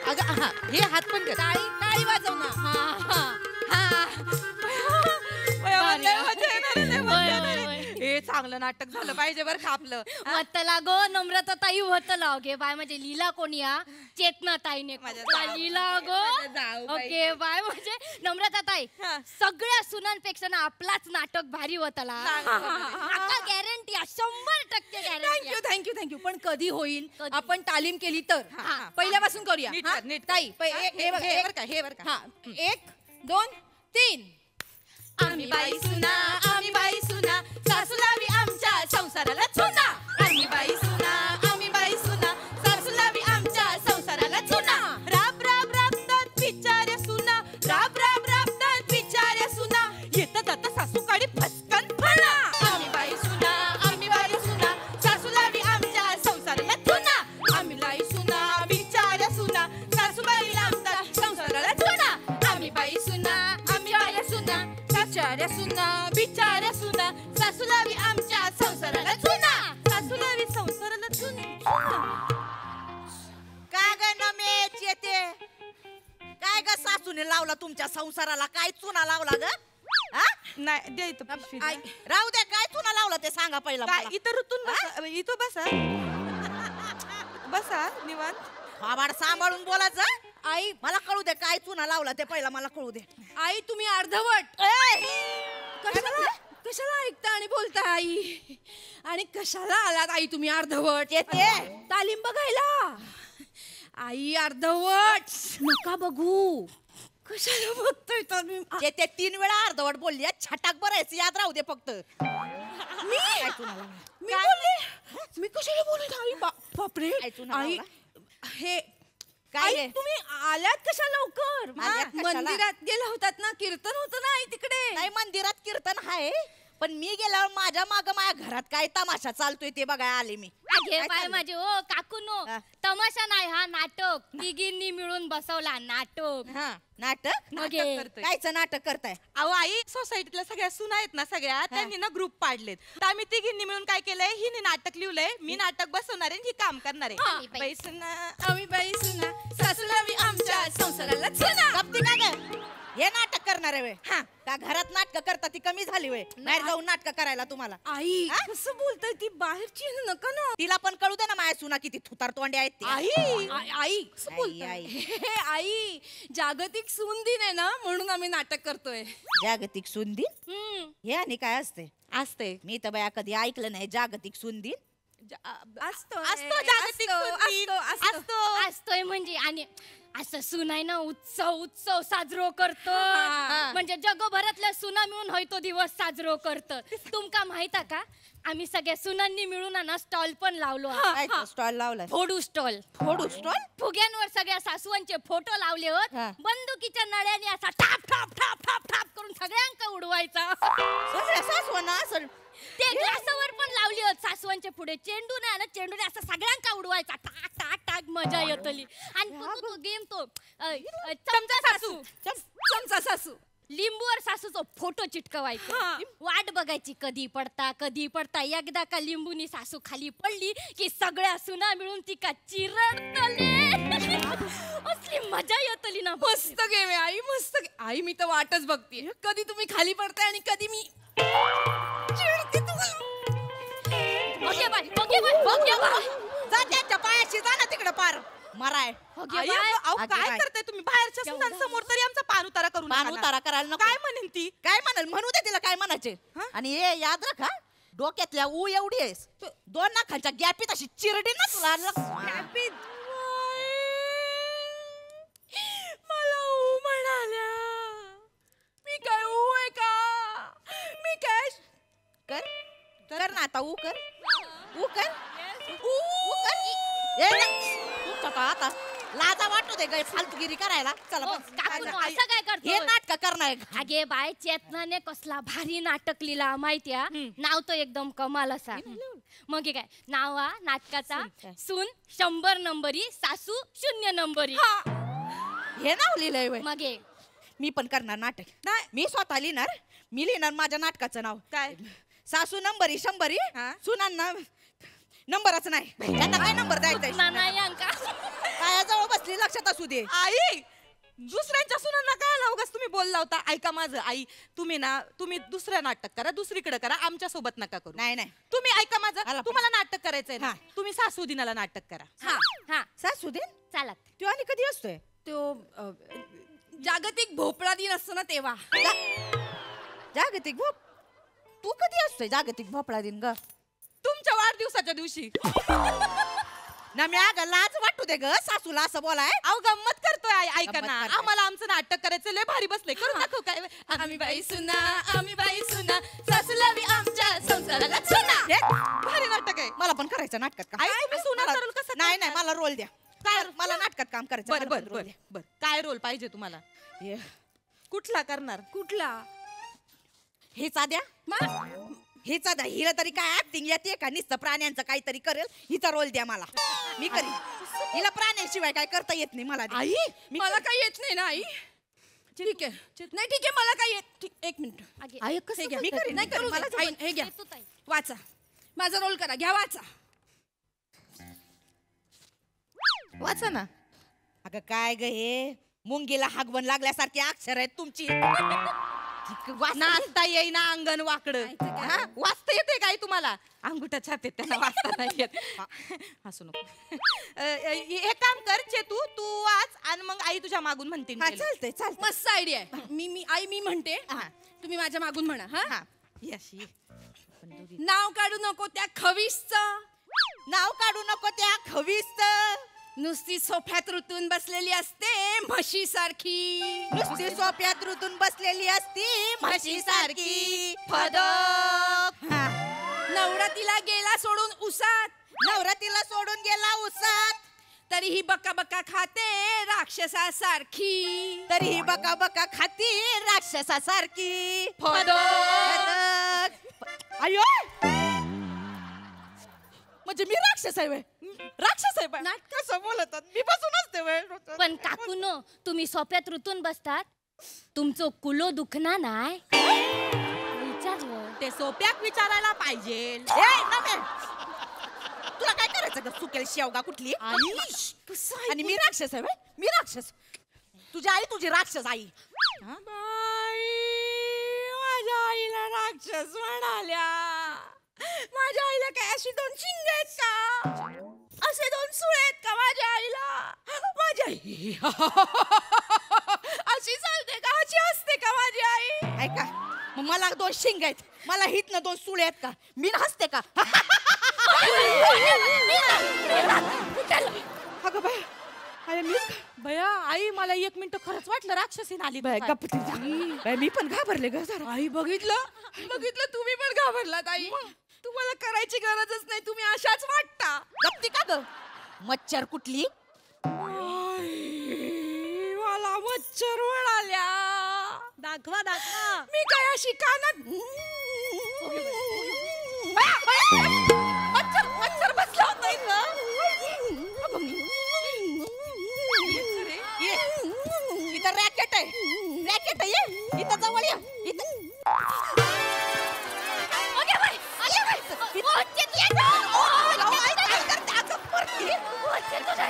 अगं हा हे हात पण कर. टाळी टाळी वाजव ना. हे चांगलं नाटक झालं पाहिजे बरं का आपलं. होतला गो नम्रता ताई होतला. ओके बाय म्हणजे लीला कोणी चेतना ताईने लीला गो. ओके बाय म्हणजे नम्रता ताई सगळ्या सुनांपेक्षा ना आपलाच नाटक भारी होतला. आता गॅरंटी 100% गॅरंटी. Thank you thank you. पण कधी होईल? आपण तालीम केली तर पहिल्यापासून करूया. ताई हे बघा हे बरं का. 1 2 3. आम्ही बाई सुना सासूला बी आमच्या संसाराला चुना. आम्ही बाई सुना सासूला बी आमच्या संसाराला चुना. राब राब राबतात बिचाऱ्या सुना. राब राब राबतात बिचाऱ्या सुना. येतं जातं सासू काढी फसकन फणा. आम्ही बाई सुना सासूला बी आमच्या संसाराला चुना. आम्ही बाई सुना बिचाऱ्या सुना सासूबाई आमच्या संसाराला चुना. आम्ही बाई सुना बिचाऱ्या सुना सासूला बी आमच्या संसाराला चुना. सासूला बी संसाराला चुना. काय ग नमेच येते. काय ग सासूने लावला तुमच्या संसाराला? काय चुना लावला ग? नाही दे इथं पिशवी द्या. राहू दे. काय चुना लावला ते सांगा पहिला काय मला. इथं ऋतून बसा. इथं बसा बसा निवांत. बाबाड सांभाळून बोलायचं. आई मला कळू दे काय चुना लावला ते पहिला मला कळू दे. आई तुम्ही अर्धवट. कशाला ऐकता आणि बोलता आई? आणि कशाला आलात आई तुम्ही अर्धवट? येते तालीम बघायला. आई अर्धवट नका बघू. कशाला बघतोय तुम्ही? येते 3 वेळा अर्धवट बोलली. छटाक बरायचं याद राहू दे फक्त. मी बोलले? मी कशाला बोलत आई? बापरे आई हे काय आई तुम्ही आल्यात कशा लवकर? आल्यात कशाला? मंदिरात गेला होतात ना? कीर्तन होतं ना आई तिकडे? नाही मंदिरात कीर्तन आहे पण मी गेल्यावर माझ्या घरात काय तमाशा चालतोय ते बघायला आले मी. अगे बाय माझे ओ काकूनो तमाशा नाही हा नाटक. तिघींनी मिळून बसवला नाटक. हा नाटक. कायचं नाटक करताय? अहो आई सोसायटीतल्या सगळ्या सुना आहेत ना सगळ्या त्यांनी ना ग्रुप पाडलेत. तर आम्ही तिघींनी मिळून काय केलंय हिने नाटक लिहिलंय. मी नाटक बसवणार आहे ही काम करणार आहे. बाई सुना आम्ही बाई सुना सासूला बी आमच्या संसाराला चुना. गप्ती का ग? हे नाटक करणार आहे. हा का घरात नाटक करता ती कमी झाली वे? बाहेर जाऊन नाटक करायला तुम्हाला? आई कसं बोलताय? ती बाहेरची नका ना. तिला पण कळू दे ना माझ्या सुना किती थुतार तोंडे आहेत ते. आई कसं बोलताय? आई जागतिक सून दिन आहे ना म्हणून आम्ही नाटक करतोय. जागतिक सून दिन हे आणि काय असते? मी तर बाया कधी ऐकलं नाही जागतिक सून दिन. असतोय म्हणजे आणि असं सुनाय ना उत्सव साजरो करतो. म्हणजे जगभरातल्या सुना मिळून होय तो दिवस साजरो करत. तुमका माहित का आम्ही सगळ्या सुनांनी मिळून ना स्टॉल पण लावलो. स्टॉल लावलाय? फोडू स्टॉल. फुग्यांवर सगळ्या सासूंचे फोटो लावले होत. बंदुकीच्या नळ्याने असा ठाप ठाप ठाप ठाप ठाप करून सगळ्यांका उडवायचा. सगळ्या सासवांना असं ते ग्लासावर पण लावली होत सासवांच्या पुढे. चेंडू नाही ना चेंडूने असं सगळ्यांका उडवायचा. टाक टाक टाक मजा येतली. आणि तो गेम तो चमचा सासू लिंबूवर सासूचा फोटो चिटकवायचा. वाट बघायची कधी पडता. एकदा का लिंबूनी सासू खाली पडली की सगळ्या सुना मिळून ती का चिरडतले. असली मजा येतली ना. मस्त गेम आहे आई. मस्त आई मी तर वाटच बघते कधी तुम्ही खाली पडताय आणि कधी मी चिडते तुम्हाला. जा त्यांच्या पायाशी जा ना तिकडे पार मराय. काय करताय तुम्ही? बाहेरच्या सुनांसमोर तरी आमचा पान उतारा करून पान उतारा करायला नको. काय म्हणेन ती? काय म्हणाल? म्हणू दे तिला काय म्हणायचे. आणि हे याद राख हा डोक्यातल्या ऊ एवढी आहेस 2 नाखांच्या गॅपीत अशी चिरडी ना तुला. मला ऊ म्हणाल्या. मी काय ऊ आहे का? मी काय कर ना आता ऊ कर. आता लाजा वाटू दे गे फालतूगिरी करायला. चला असं काय करतो? हे नाटक करणार. अगे बाय चेतनाने कसला भारी नाटक लिहिला माहितीया. नाव तो एकदम कमाल असा. मग काय नाव नाटकाचा? सून 100 नंबरी सासू 0 नंबरी. हे नाव लिहिलंय. मग मी पण करणार नाटक. नाही मी स्वतः लिहिणार. मी लिहिणार माझ्या नाटकाचं नाव काय? सासू नंबरी 100 सुनांना नंबरच नाही. त्यांना काय नंबर द्यायचा? लक्षात असू दे. आई दुसऱ्यांच्या सुनांना काय लावगास तुम्ही बोलला होता. ऐका माझं आई, तुम्ही दुसरं नाटक करा, दुसरीकडे करा, आमच्या सोबत नका करू. नाही नाही तुम्ही ऐका माझं, आला पण. तुम्हाला नाटक करायचंय ना, हा. तुम्ही सासूदिनाला नाटक करा. हा हा सासू दे चालत तो आणि कधी असतोय तो जागतिक भोपळा दिन असतो ना तेव्हा. जागतिक भोप तू कधी असतोय जागतिक भोपळा दिन ग तुमच्या वाढदिवसाच्या दिवशी. ना मी अगं लाज वाटू दे ग सासूला असं बोलाय. अहो गंमत करतोय आई, ऐका गंमत ना, करताय. आम्हाला आमचं नाटक करायचं लय भारी बसलंय, करून दाखव काय. आम्ही बाई सुना सासूला बी आमच्या संसाराला चुना. हे, भारी नाटक आहे. मला पण करायचं नाटकात का आई, तुम्ही सुना मला- करून कसं नाही करताय? नाही मला रोल द्या. काय मला नाटकात काम करायचं. बर मला बर पण बर रोल द्या. बर काय रोल पाहिजे तुम्हाला? ये, कुठला करणार? कुठला? हे साध्या हे साध्या हिला तरी काय ऍक्टिंग येते का? नुसतं प्राण्यांचं काहीतरी करेल. हिचा रोल द्या मला, मी करीन. हिला प्राण्यांशिवाय काय करता येत नाही मला. आई मला काही येत नाही ना आई. ठीक आहे नाही ठीक आहे मला काही येत. एक मिनिट आई हे घ्या. मी करीन, नाही मी करीन. करू मला दे. आई, हे घ्या तू ताई. वाचा. माझा रोल करा. घ्या वाचा. वाचा ना. अगं काय ग हे मुंगीला हागवण लागल्यासारखी अक्षर आहेत तुमची. नाचता येईना अंगण वाकडं. हा? वाचता येते काय तुम्हाला? अंगुठा छातीत त्यांना वाचता नाही येत. हसू नको. हे काम कर चेतू, तू वाच आणि मग आई तुझ्या मागून म्हणते. हा, चालतंय चालतंय. मस्त आयडिया आहे. मी म्हणते तुम्ही माझ्या मागून म्हणा. हा हा यश ये. आपण दोघी. नाव काढू नको त्या खवीसचं. नाव काढू नको त्या खवीसच. नुसती सोफ्यात रुतून बसलेली असते म्हशी सारखी. नुसती सोप्यात रुतून बसलेली असती म्हशी सारखी. फदक. नवरा तिला गेला सोडून उसात. नवरा तिला सोडून गेला उसात. तरीही बका बका खाते राक्षसासारखी. तरीही बका बका खाती राक्षसासारखी. फदक. अयो म्हणजे मी राक्षस आहे व्हय? राक्षस आहे पण कसं बोलतात? मी बसून असते व्हय? पण काकून तुम्ही सोप्यात रुतून बसतात, तुमचं कुलो दुखना नाय विचारलं. ते सोप्याक विचारायला पाहिजे. ए, नव्हे. तुला काय करायचं ग? सुकेल शेवगा कुठली? आणि मी राक्षस आहे व्हय? मी राक्षस. तुझी आई तुझी राक्षस आई. माझ्या आईला राक्षस म्हणाल्या. माझ्या आईला काय अशी दोन शिंग आहेत का? असे दोन सुळे आहेत का माझ्या आईला? माझी आई अशी चालते का? अशी असते का माझी आई? ऐका मग मला दोन शिंग आहेत, मला हितनं दोन सुळे आहेत का? मी हसते का? अगं बाय अरे मी भया आई, मला 1 मिनिट खरंच वाटलं राक्षसीन आली. बाय गप्पी बाय मी पण घाबरले ग जरा. आई बघितलं तुम्ही पण घाबरलात आई. तुम्हाला करायची गरजच नाही, तुम्ही अशाच वाटता. गप्पी का ग? मच्छर कुठली? मला मच्छर म्हणाल्या. दाखवा दाखवा. मी काय अशी कानात मच्छर बसला होता इथं. ये. इथं रॅकेट आहे, रॅकेट आहे. ये. इथं जवळ ये. इथं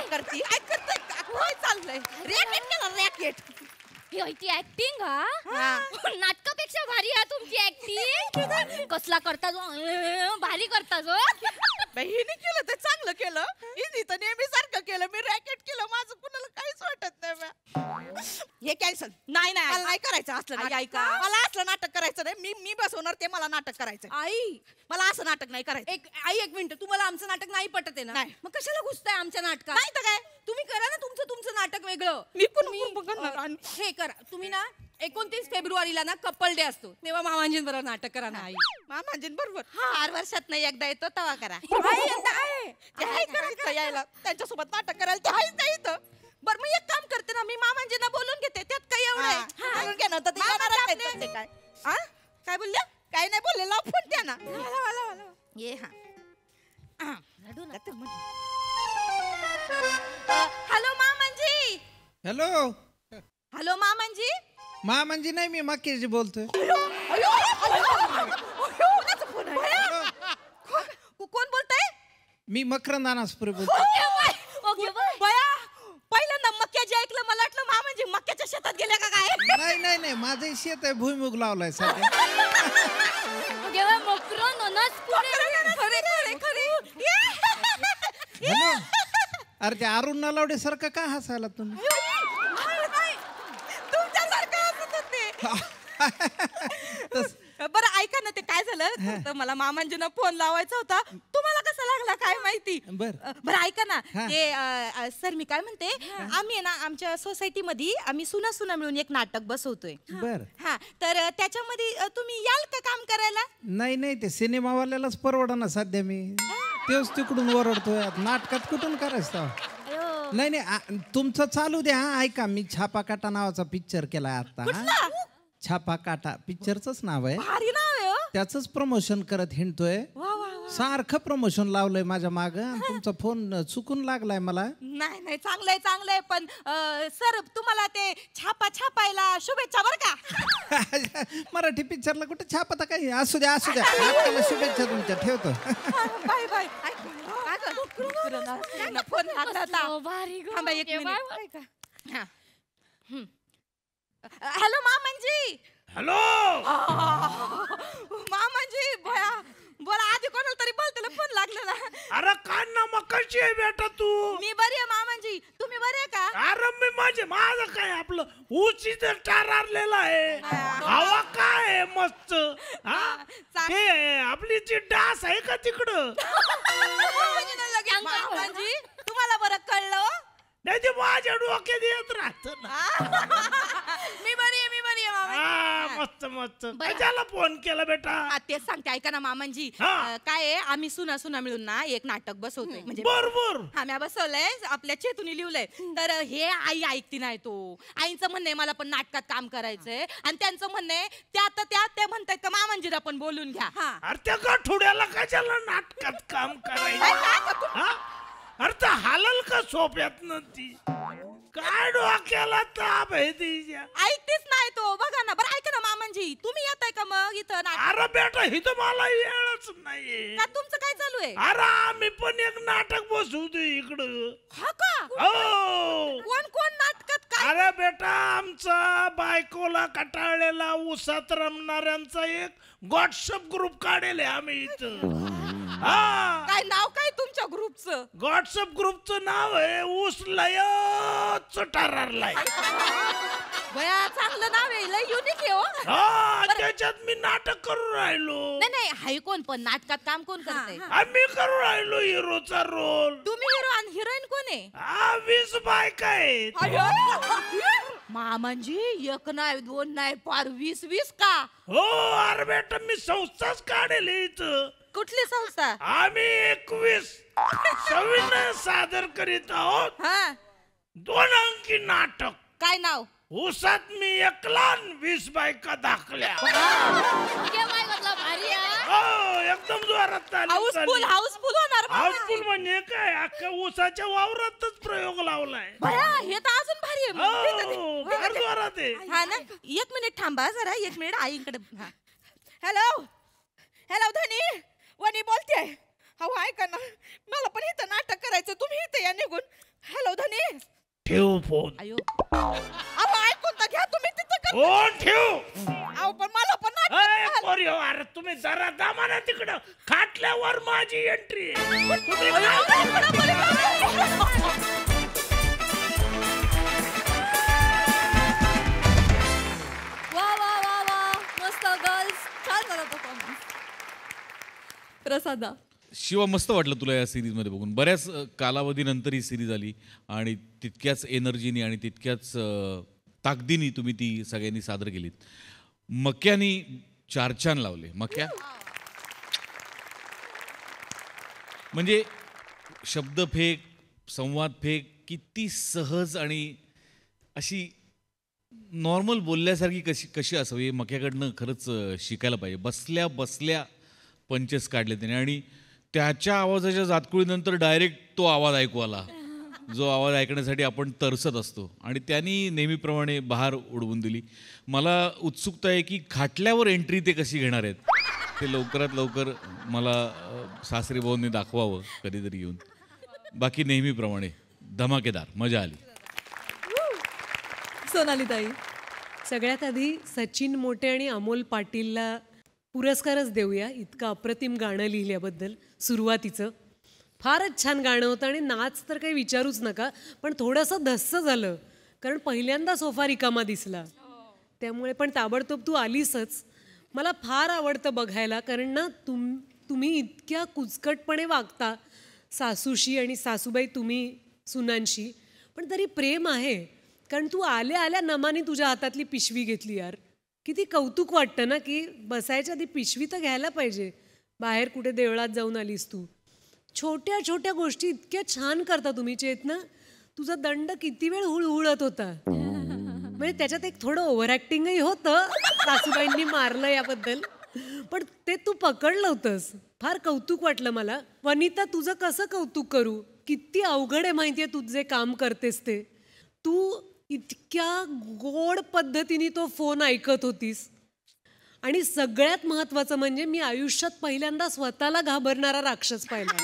करती काय करते काय चाललंय? रॅकेट केलं रॅकेट. ही ती ऍक्टिंग हा हा. नाटकापेक्षा भारी आहे तुमची ऍक्टिंग. कसला करता जो भारी करता जो. हिने केलं ते चांगलं केलं. हिने तर नेहमी सारखं केलं. मी रॅकेट केलं. माझं कुणाला काहीच वाटत नाही बा. हे कॅन्सल. नाही मला नाही नाही करायचं असलं आई, नाटक. ऐका. मला असलं नाटक करायचं नाही. मी बसवणार ते मला नाटक करायचं. आई मला असं नाटक नाही करायचं. एक मिनिट. तुम्हाला आमचं नाटक नाही पटत आहे ना? नाही. मग कशाला घुसताय आमच्या नाटकात? नाही तर काय? तुम्ही करा ना तुमचं नाटक वेगळं. मी पण तुम्ही, बघणार आणि- हे करा तुम्ही ना 29 फेब्रुवारीला ना कपल डे असतो, तेव्हा मामांजींबरोबर नाटक करा ना आई. मामांजीन बरोबर. 4 वर्षात नाही एकदा येतो तेव्हा करा. आई, यंदा आहे. ते आहे का इथं यायला? त्यांच्यासोबत नाटक करायला ते आहेच नाही इथं. बरं मग एक काम करते ना, मी मामांजींना बोलून घेते. त्यात काय एवढं आहे? हा, बोलून घे ना, तर ते येणारच नाहीत तसे काय. हा? काय बोलल्या? काय नाही बोलले. लाव फोन द्या ना. ये हा. रडू नका. जाते मग. हॅलो मामांजी. हॅलो हॅलो मामांजी. म्हणजे नाही, मी मक्केजी बोलतोय. कोण बोलताय? मी मकरंद अनासपुरे बोलतोय. Okay bye. बया पहिल्यांदा मक्याजी माझं शेत आहे, भुईमुग लावलाय सध्या. जेव्हा मोकरं ननस खरे खरे खरे हॅलो, अरे ते अरुण नलावडे सारखं का हसायला तुम्ही? तुमच्यासारखं हसत होते. बरं ऐका ना, ते काय झालं तर मला मामांजींना फोन लावायचा होता, तुम्हाला कसा लागला काय माहिती. बर. बरं ऐका ना, हा. ते सर मी काय म्हणते, आम्ही आहे ना आमच्या सोसायटी मध्ये आम्ही सुना सुना मिळून एक नाटक बसवतोय. बर. हा, तर त्याच्यामध्ये तुम्ही याल का काम करायला? नाही ते सिनेमावाल्यालाच परवडा ना सध्या. मी तेच तिकडून ओरडतोय, नाटकात कुठून करायचं? नाही तुमचं चालू द्या. ऐका, मी छापा काटा नावाचा पिक्चर केलाय आता. छापा काटा पिक्चरच नाव आहे. भारी नाव आहे हो. त्याच प्रमोशन करत हिंडतोय. सारखं प्रमोशन लावलंय माझ्या माग. तुमचा फोन चुकून लागलाय मला. नाही चांगलंय पण सर तुम्हाला ते छापायला शुभेच्छा बर का. मराठी पिक्चरला कुठे छापता काही. असू द्या नाटकाला शुभेच्छा तुमच्या. ठेवतो. बाय फोन लागला होता. भारी गं. थांबा एक केव्हा मिनिट. हा. हॅलो मामांजी. हॅलो मामांजी बोला आधी कोणाला तरी बोलतेला फोन लागलेला. अरे कान्ना मग कशी आहे बेटा तू? मी बरी आहे मामांजी, तुम्ही बरे आहे का? अरे मी माझं काय आपलं उची तर टारलेला आहे. हवा काय आहे मस्त. हा ते आपली जी डास आहे का तिकडं? मामांजी तुम्हाला बरं कळलं? नाही ते माझ्या डोक्यात येत राहत ना. मी बरी आहे मामांजी. मस्त कशाला फोन केला बेटा? तेच सांगते ऐका ना मामांजी. हा. काय आहे, आम्ही सुना सुना मिळून ना एक नाटक बसवतोय. म्हणजे बरोबर. हा म्या बसवलंय, आपल्या चेतुनी लिहिलंय. तर हे आई ऐकती नाही. तो आईचं म्हणणं आहे मला पण नाटकात काम करायचंय, आणि त्यांचं म्हणणं आहे ते म्हणतायत का मामांजीला पण बोलून घ्या. अरे त्या गाठोड्याला कशाला नाटकात काम करायचं? हा? अरे तर हालल का सोप्यात न ती? काय डोक्याला ताप आहे तिच्या? ऐकतेच नाही तो. बघा ना. बरं ऐका ना मामांजी, तुम्ही येताय का मग इथं नाटक? अरे बेटा ही तर मला वेळच नाही. का तुमचं काय चालू आहे? अरे आम्ही पण एक नाटक बसवतो इकडं. हा का? हो. कोण नाटकात काय? अरे बेटा आमचा बायकोला कटाळलेला उसात रमणाऱ्यांचा एक व्हॉट्सअप ग्रुप काढेल आम्ही इथं. हा काय नाव काय तुमच्या ग्रुपचं? व्हॉट्सअप ग्रुपचं नाव आहे ऊस लयच टरारलाय. बया चांगलं नाव आहे, लय युनिक आहे हो. हा त्याच्यात मी नाटक करून राहिलो. नाही हाय कोण पण नाटकात काम कोण करतंय? आम्ही करून राहिलो हिरोचा रोल. तुम्ही हिरो आणि हिरोईन कोण आहे? 20 बायका आहेत. मामांजी एक नाही दोन नाही पार 20 का? हो अरे बेटा मी संस्थाच काढेल इथं. कुठली संस्था? आम्ही 21 सविनय सादर करीत आहोत. हा 2 अंकी नाटक. काय नाव? उसात मी एकला 20 बायका दाखल्या. केव्हा म्हटलं भारी आहे. हो एकदम जोरात चालली. हाऊसफुल होणार मामा. हाऊसफुल म्हणजे काय अख्ख्या उसाच्या वावरातच प्रयोग लावलाय. बया हे तर अजून भारी आहे मग. हो फार जोरात आहे. हा ना. एक मिनिट थांबा जरा. एक मिनिट आईकडे. हॅलो धनी वनी बोलते. हो ऐका ना, मला पण इथं नाटक करायचं, तुम्ही इथं या निघून. हॅलो धनी. ठेव फोन. अयो अहो ऐकून तर घ्या तुम्ही तिथं. फोन ठेव. अहो पण मला पण नाटक. पोरियो अरे तुम्ही जरा दामा ना तिकडं. खाटल्यावर माझी एंट्री. वा मस्त गर्ल्स, छान झाला परफॉर्मन्स. प्रसादा शिवा, मस्त वाटलं तुला या सिरीजमध्ये बघून. बऱ्याच कालावधीनंतर ही सिरीज आली आणि तितक्याच एनर्जीनी आणि तितक्याच ताकदीने तुम्ही ती सगळ्यांनी सादर केलीत. मक्यानी 4 चान लावले. मक्या म्हणजे शब्दफेक, संवादफेक किती सहज आणि अशी नॉर्मल बोलल्यासारखी कशी असावी हे मक्याकडनं खरंच शिकायला पाहिजे. बसल्या बसल्या पंचेस काढले त्याने आणि त्याच्या आवाजाच्या जातकुळीनंतर डायरेक्ट तो आवाज ऐकू आला, जो आवाज ऐकण्यासाठी आपण तरसत असतो, आणि त्यांनी नेहमीप्रमाणे बहार उडवून दिली. मला उत्सुकता आहे की खाटल्यावर एंट्री ते कशी घेणार आहेत, ते लवकरात लवकर मला सासरी भाऊंनी दाखवावं कधीतरी येऊन. बाकी नेहमीप्रमाणे धमाकेदार, मजा आली. सोनाली ताई सगळ्यात आधी सचिन मोटे आणि अमोल पाटीलला पुरस्कारच देऊया इतकं अप्रतिम गाणं लिहिल्याबद्दल. सुरुवातीचं फारच छान गाणं होतं आणि नाच तर काही विचारूच नका, पण थोडंसं धस्स झालं कारण पहिल्यांदा सोफा रिकामा दिसला. त्यामुळे पण ताबडतोब तू आलीसच. मला फार आवडतं बघायला कारण ना तुम्ही इतक्या कुचकटपणे वागता सासूशी आणि सासूबाई तुम्ही सुनांशी, पण तरी प्रेम आहे. कारण तू आल्या आल्या नमानी तुझ्या हातातली पिशवी घेतली यार. किती कौतुक वाटतं ना की बसायच्या आधी पिशवी तर घ्यायला पाहिजे. बाहेर कुठे देवळात जाऊन आलीस तू. छोट्या छोट्या गोष्टी इतक्या छान करता तुम्ही. चेतना, तुझा दंड किती वेळ हुळहुळत होता. म्हणजे त्याच्यात एक थोडं ओव्हर ॲक्टिंगही होतं, सासूबाईंनी मारलं याबद्दल, पण ते तू पकडलं होतंस. फार कौतुक वाटलं मला. वनिता, तुझं कसं कौतुक करू? किती अवघड आहे माहिती आहे तू जे काम करतेस ते. तू इतक्या गोड पद्धतीने तो फोन ऐकत होतीस आणि सगळ्यात महत्वाचं म्हणजे मी आयुष्यात पहिल्यांदा स्वतःला घाबरणारा राक्षस पाहिला.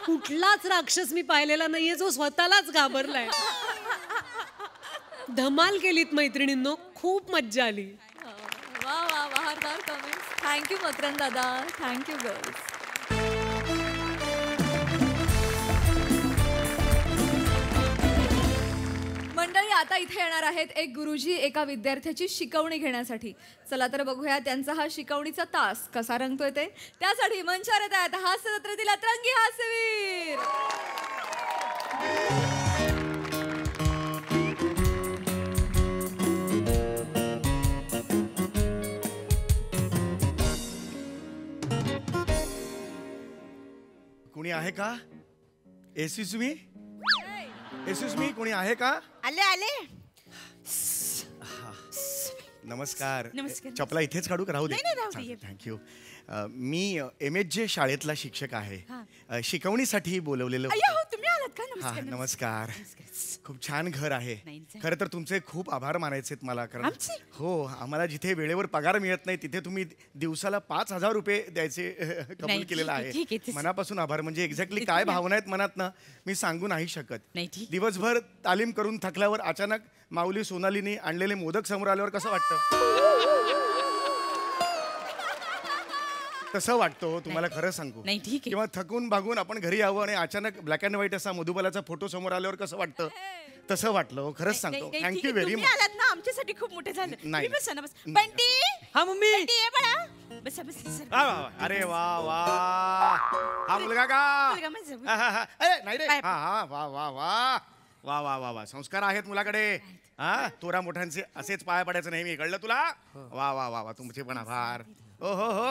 कुठलाच राक्षस मी पाहिलेला नाहीये जो स्वतःलाच घाबरलाय. धमाल केलीत मैत्रिणींनो, खूप मज्जा आली. वा वा बहारदार कमेंट्स. थँक्यू मकरंद दादा, थँक्यू गर्ल्स. मंडळी, आता इथे येणार आहेत एक गुरुजी एका विद्यार्थ्याची शिकवणी घेण्यासाठी. चला तर बघूया त्यांचा हा शिकवणीचा तास कसा रंगतोय ते. त्यासाठी मंचावर येत आहेत हास्य जत्रेतील अतरंगी हास्यवीर. कोणी आहे का? एसयूस मी कोणी आहे का? आले आले. नमस्कार. नमस्कार. चपला इथेच काढू का? राहू दे. नाही, राहू दे. थँक्यू. मी MHJ शाळेतला शिक्षक आहे. शिकवणीसाठी बोलवलेलं अय्या, हो, तुम्ही आलात का? हा, नमस्कार. नमस्कार. खूप छान घर आहे. नाही. खरं तर तुमचे खूप आभार मानायचे मला, कारण आमचे? हो, आम्हाला जिथे वेळेवर पगार मिळत नाही तिथे तुम्ही दिवसाला 5,000 रुपये द्यायचे कबूल नाही, केलेलं ठीक आहे. आहे. मनापासून आभार. म्हणजे एक्झॅक्टली काय भावना आहेत मनात ना, मी सांगू नाही शकत. नाही, ठीक. दिवसभर तालीम करून थकल्यावर अचानक माऊली सोनालीने आणलेले मोदक समोर आल्यावर कसं वाटतं? तसं वाटतं तुम्हाला, खरं सांगू. नाही, ठीक आहे. किंवा थकून भागून आपण घरी यावं आणि अचानक ब्लॅक अँड व्हाईट असा मधुबालाचा फोटो समोर आल्यावर कसं वाटतं? तसं वाटलं. खरंच सांगतो. नाही, थँक्यू ठीक आहे. व्हेरी तुम्ही मच. आलात ना, आमच्यासाठी खूप मोठे झालं. नाही. बसा ना, बस. बंटी. हा मम्मी. बंटी, ये बाळा. बसा, बसा. अरे वा वा, हा मुलगा का? मुलगा माझा. अरे नाही रे. पाय- हा हा, वा वा वा वा वा वा वा, संस्कार आहेत मुलाकडे. हा, तोरा मोठ्यांचे असेच पाया पडायचं नेहमी, कळलं तुला? वा वा वा वा, तुमचे पण आभार. ओ हो हो,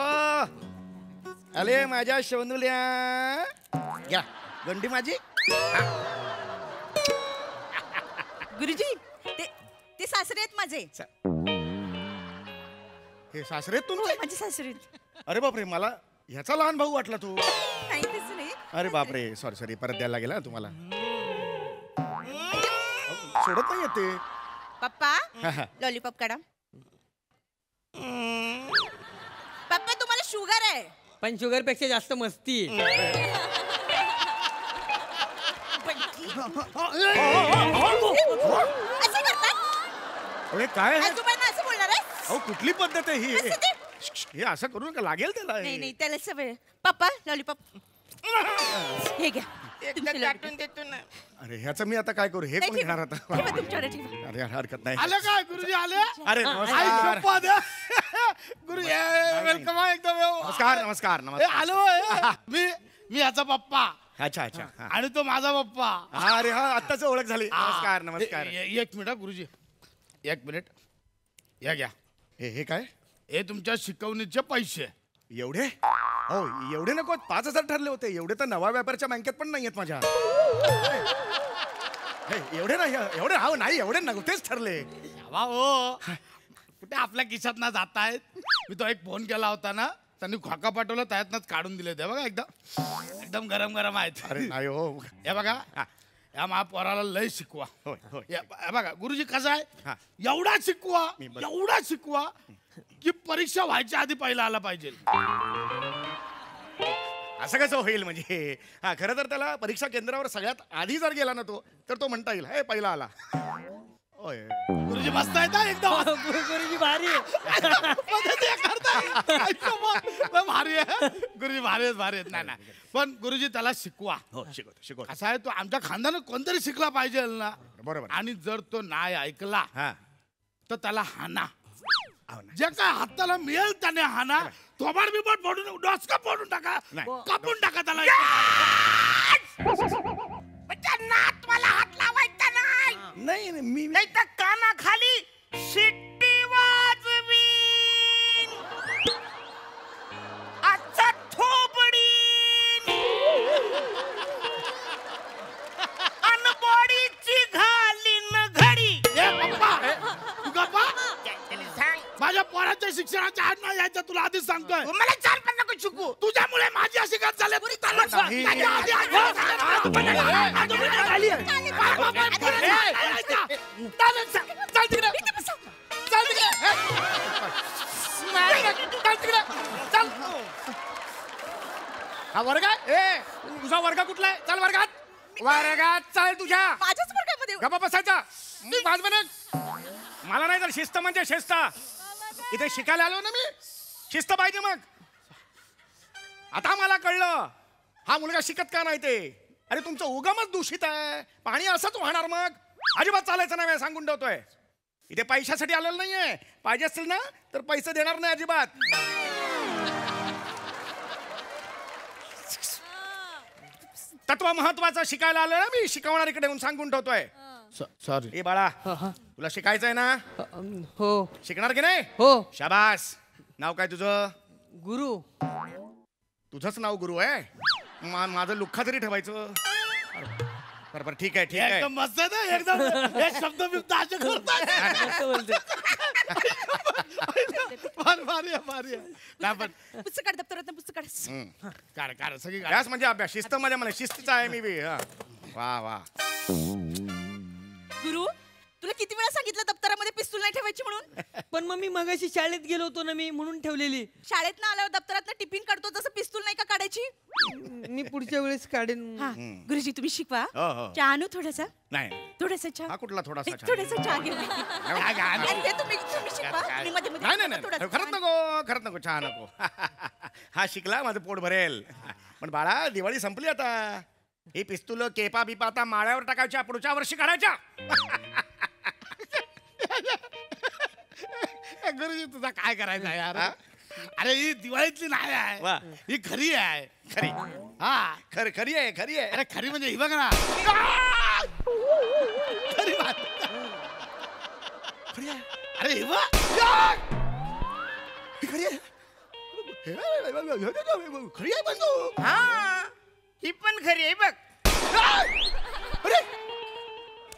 अरे माझ्या शवनुल्या, या गंडी माझी. गुरुजी, ते सासरे आहेत माझे. हे सासरे आहेत तुमचे? माझे सासरे आहेत. अरे बापरे, मला ह्याचा लहान भाऊ वाटला तू. नाही, तसं नाही. अरे बापरे, सॉरी परत द्यायला लागेल तुम्हाला. सोडत नाही येते. पप्पा, लॉलीपॉप काढा. पप्पा, तुम्हाला शुगर आहे. पण शुगर पेक्षा जास्त मस्ती. असं करतात? अरे काय आहे? आजोबांना असं बोलणार आहे? अहो, कुठली पद्धत आहे ही? कसं ते? हे असं करू नका, लागेल त्याला हे. नाही, त्याला सवय. पप्पा, लॉलीपॉप हे घ्या. तुमचे lollipop. अरे ह्याचं मी आता काय करू? हे नाही, कोण ठेवा. घेणार आता? ठेवा, तुमच्याकडे ठेवा. अरे हरकत नाही. आलं काय गुरुजी आले? अरे नमस्कार. गुरुजी वेलकम एकदम. नमस्कार नमस्कार ए, नमस्कार. आलो. मी याचा पप्पा अच्छा अच्छा. हा. आणि तो माझा पप्पा. हा, अरे हा, आत्ताच ओळख झाली. नमस्कार नमस्कार. एक मिनिट गुरुजी, एक मिनिट. या घ्या. हे काय? हे तुमच्या शिकवणीचे पैसे. एवढे? हो, एवढे नको. 5,000 ठरले होते. एवढे तर नवा व्यापारच्या बँकेत पण नाहीयेत माझ्या. हे, एवढे नाही, एवढे हा नाही, एवढे नव्हतेच ठरले. वा हो, कुठे आपल्या खिशात ना जात आहेत. मी तो एक फोन केला होता ना, त्यांनी खोका पाठवला, त्यातनच काढून दिले ते बघा. एकदम गरम गरम आहेत. अरे नाही हो. हे बघा, या महापोराला लय शिकवा. होय होय. हे बघा गुरुजी, कसं हा. आहे, एवढा शिकवा, मी बघ- एवढा शिकवा की परीक्षा व्हायच्या आधी पहिला आला पाहिजे. असं कसं होईल म्हणजे? हा, खरं तर त्याला परीक्षा केंद्रावर सगळ्यात आधी जर गेला ना तो, तर तो म्हणता येईल हे पहिला आला. गुरुजी मस्त आहे ना एकदम. गुरुजी भारी आहे. भारी आहे गुरुजी, भारी आहेत. नाही पण गुरुजी त्याला शिकवा. हो शिकवतो. असं आहे, तो आमच्या खानदानात कोणतरी शिकला पाहिजे ना. बरोबर. आणि जर तो नाही ऐकला हा तर त्याला हाना. हो ना. जे काय हाताला मिळेल त्याने हाना. थोबाड बिबाड फोडून, डोसका फोडून टाका, कापून टाका त्याला. नात मला हात लावायचा नाही. नाही मी नाही तर कानाखाली शिट्टी वाजवीन. आजचा थोबडीन अनबोडीची घालीन घडी. तू गप्पा. त्याला सांग माझ्या पोराच्या शिक्षणाच्या हात नाही यायचं, तुला आधीच सांगतोय. मला चार पण नको शिकू. तुझ्यामुळे माझी अशी गत झाली. तू त्याला सांग. नाही. त्याच्या आधी हा वर्ग आहे. तुझा वर्ग कुठला आहे? चल वर्गात चल तुझ्या. माझ्याच वर्गामध्ये गप्पा बसायचा. मला नाही तर शिस्त म्हणजे शिस्त. इथे शिकायला आलो ना मी. शिस्त पाहिजे. मग आता मला कळलं हा मुलगा शिकत का नाही ते. अरे तुमचं उगमच दूषित आहे. पाणी असंच वाहणार. मग अजिबात चालायचं नाही. सांगून ठेवतोय. इथे पैशासाठी आलेलं नाहीये. पाहिजे असतील ना तर पैसे देणार नाही अजिबात. तत्व महत्वाचं शिकायला आलं ना मी. शिकवणार इकडे येऊन सांगून ठेवतोय. सॉरी. ए बाळा तुला शिकायचंय ना. हो शिकणार की नाही. हो. शाबास. नाव काय तुझं. गुरु. तुझंच नाव गुरु आहे. माझं लुख्खा तरी ठेवायचं. बरोबर ठीक आहे एकदम मस्त आहे ना. एकदम हे शब्द बिब्द असे करतात. मस्त बोलते. भारी आहे. पण पुस्तक काढ, दप्तरात पुस्तक काढ. काढ सगळी काढ. अभ्यास म्हणजे अभ्यास. शिस्त म्हणजे मला शिस्तीचा आहे मी बी. हा. वा गुरु, तुला किती वेळा सांगितलं दप्तरामध्ये पिस्तूल नाही ठेवायची म्हणून. पण मग मी मगाशी शाळेत गेलो होतो ना मी, म्हणून ठेवलेली. शाळेत ना आल्यावर दप्तरात टिफिन काढतो तसं पिस्तूल नाही का काढायची. मी पुढच्या वेळेस काढेन. गुरुजी तुम्ही शिकवा. हो. चहा आणू थोडासा. नाही थोडासा चहा. हा कुठला थोडासा चहा? थोडासा चहा घेऊन ये. आणि ते तुम्ही शिकवा. आणि मध्ये मध्ये नाही थोडासा खरंच नको चहा नको. हा शिकला माझं पोट भरेल. पण बाळा दिवाळी संपली आता. ही पिस्तूल केपा बिपा आता माळ्यावर टाकायच्या. पुढच्या वर्षी काढायच्या. गुरुजी तुझा काय करायचं आहे यार. अरे ही दिवाळीतली नाही वा. आहे. ही खरी आहे. खरी. हा खरी आहे. अरे खरी म्हणजे ही बघ ना. खरी बात. खरी आहे. अरे ही बघ. ही खरी आहे. खरी आहे पण तू. हा ही पण खरी आहे बघ. अरे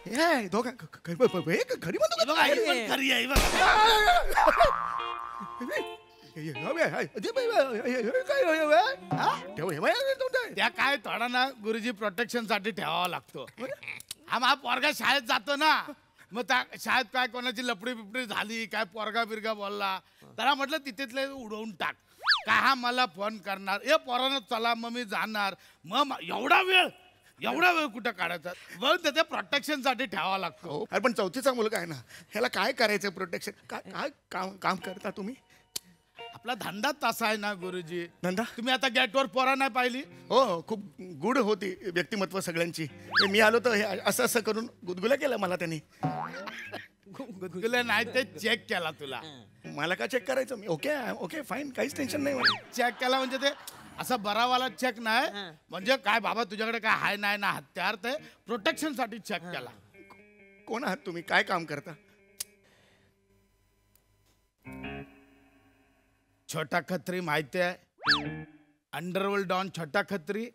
हे दोघं खरी म्हणतो ही बघ, का? ही पण खरी आहे. ही बघ. त्या काय थोडा ना गुरुजी प्रोटेक्शन साठी ठेवावा लागतो. हा माझा पोरगा शाळेत जातो ना. मग त्या शाळेत काय कोणाची लपडी बिपडी झाली, काय पोरगा बिरगा बोलला, त्याला म्हटलं तिथेतले उडवून टाक. काय हा मला फोन करणार. ए पोरानं चला मग मी जाणार. मग एवढा वेळ कुठं काढायचा. मग त्याच्या प्रोटेक्शन साठी ठेवावा लागतो. अरे पण चौथीचा मुलगा आहे ना. ह्याला काय करायचं प्रोटेक्शन. काय काम करता तुम्ही. आपला धंदा तसा आहे ना गुरुजी. धंदा तुम्ही आता गेटवर पोरा नाही पाहिली. हो खूप गुड होती व्यक्तिमत्व सगळ्यांची. मी आलो तर हे असं करून गुदगुल्या केलं मला त्यांनी. गुदगुले नाही ते चेक केला तुला. मला का चेक करायचं. मी ओके फाईन काहीच टेन्शन नाही मला. चेक केला म्हणजे ते असा बरावाला चेक नाही. म्हणजे काय बाबा तुझ्याकडे काय हाय नाही ना हत्यार. ते प्रोटेक्शन साठी चेक केला. कोण आहात तुम्ही. काय काम करता. छोटा खत्री माहिती आहे. अंडरवर्ल्ड डॉन छोटा खत्री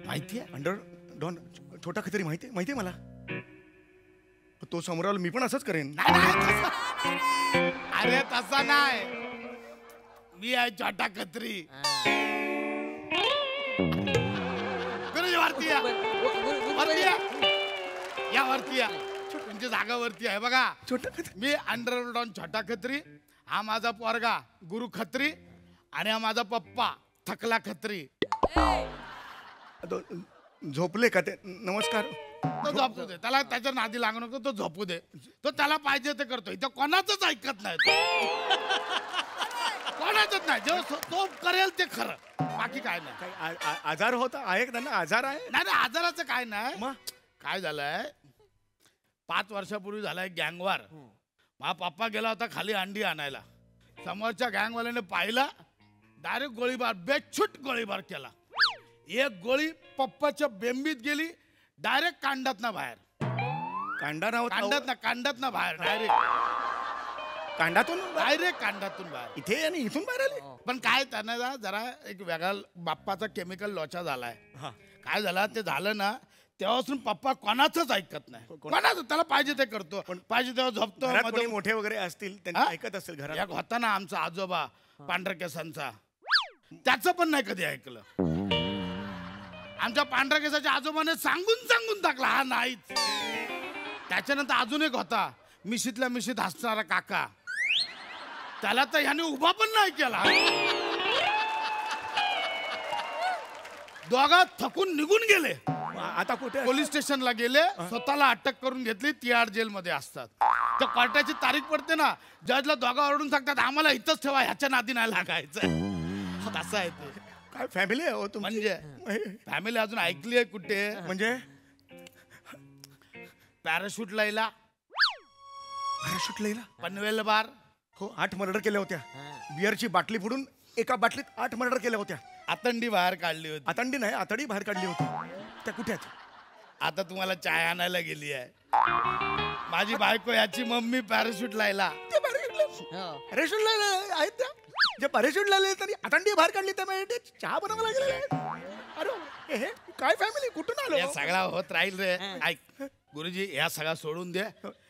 माहिती आहे. अंडर डॉन छोटा खत्री माहिती मला. तो समोर आलो मी पण असंच करेन. अरे तसा नाही. मी आहे छोटा खत्री. गुरुजी वरती या. या वरती या. तुमची जागा वरती आहे बघा. छोटा खत्री. मी अंडरवर्ल्ड डॉन छोटा खत्री. हा माझा पोरगा गुरु खत्री. आणि हा माझा पप्पा थकला खत्री. झोपले का ते? नमस्कार. तो झोपू दे, त्याला त्याच्या नादी लागू नको, तो झोपू दे. तो त्याला पाहिजे ते करतो, इथं कोणाचंच ऐकत नाही तो. कोणाचंच नाही, जेव्हा तो करेल ते खरं, बाकी काय नाही. काही आजार होता आहे का त्यांना? आजार आहे? नाही नाही, आजाराचं काय नाही. मग काय झालंय, 5 वर्षापूर्वी झालाय गँगवार. माझा पप्पा गेला होता खाली अंडी आणायला, समोरच्या गँगवाल्याने पाहिला, डायरेक्ट गोळीबार, बेछूट गोळीबार केला. एक गोळी पप्पाच्या बेंबीत गेली, डायरेक्ट कांडात ना बाहेर. कांडा ना कांडात ना बाहेर, डायरेक्ट कांडातून डायरेक्ट कांडातून बाहेर. इथे आणि इथून बाहेर आले. पण काय त्यांना जरा एक वेगळा बाप्पाचा केमिकल लोचा झालाय. काय झाला ते झालं ना, तेव्हापासून पप्पा कोणाचंच ऐकत नाही. कोणाचं त्याला पाहिजे ते करतो, पण पाहिजे तेव्हा झोपतो. मोठे वगैरे असतील त्यांनी ऐकत असेल घरात. एक होता ना आमचा आजोबा पांढऱ्या केसांचा, त्याचं पण नाही कधी ऐकलं. आमच्या पांढऱ्या केसाच्या आजोबाने सांगून टाकला हा नाहीच. त्याच्यानंतर अजून एक होता मिशीतल्या मिशीत हसणारा काका, त्याला तर ह्याने उभा पण नाही केला. दोघा थकून निघून गेले. आता कुठे? पोलीस स्टेशनला गेले, स्वतःला अटक करून घेतली, तिहाड जेल मध्ये असतात. तर कोर्टाची तारीख पडते ना, जजला दोघा ओरडून सांगतात आम्हाला इथंच ठेवा, ह्याच्या नादी नाही लागायचं. असं आहे ते. काय फॅमिली आहे हो तुमची? म्हणजे फॅमिली अजून ऐकली आहे कुठे? म्हणजे पॅराशूट लैला, पॅराशूट लैला, पनवेल बार. हो, 8 मर्डर केल्या होत्या. बिअरची बाटली फोडून एका बाटलीत 8 मर्डर केल्या होत्या. आतंडी बाहेर काढली होती. आतंडी नाही, आतडी बाहेर काढली होती. त्या कुठे आहेत? आता तुम्हाला चाय आणायला गेली आहे. माझी बायको याची मम्मी पॅराशूट लायला. पॅराशूट लायला आहेत त्या, जे पॅराशूट लायले तरी आतंडी बाहेर काढली, त्यामुळे चहा बनवायला लागले. अरे हे काय फॅमिली, कुठून आलो? हे सगळा होत राहील रे. ऐक गुरुजी, या सगळा सोडून दे.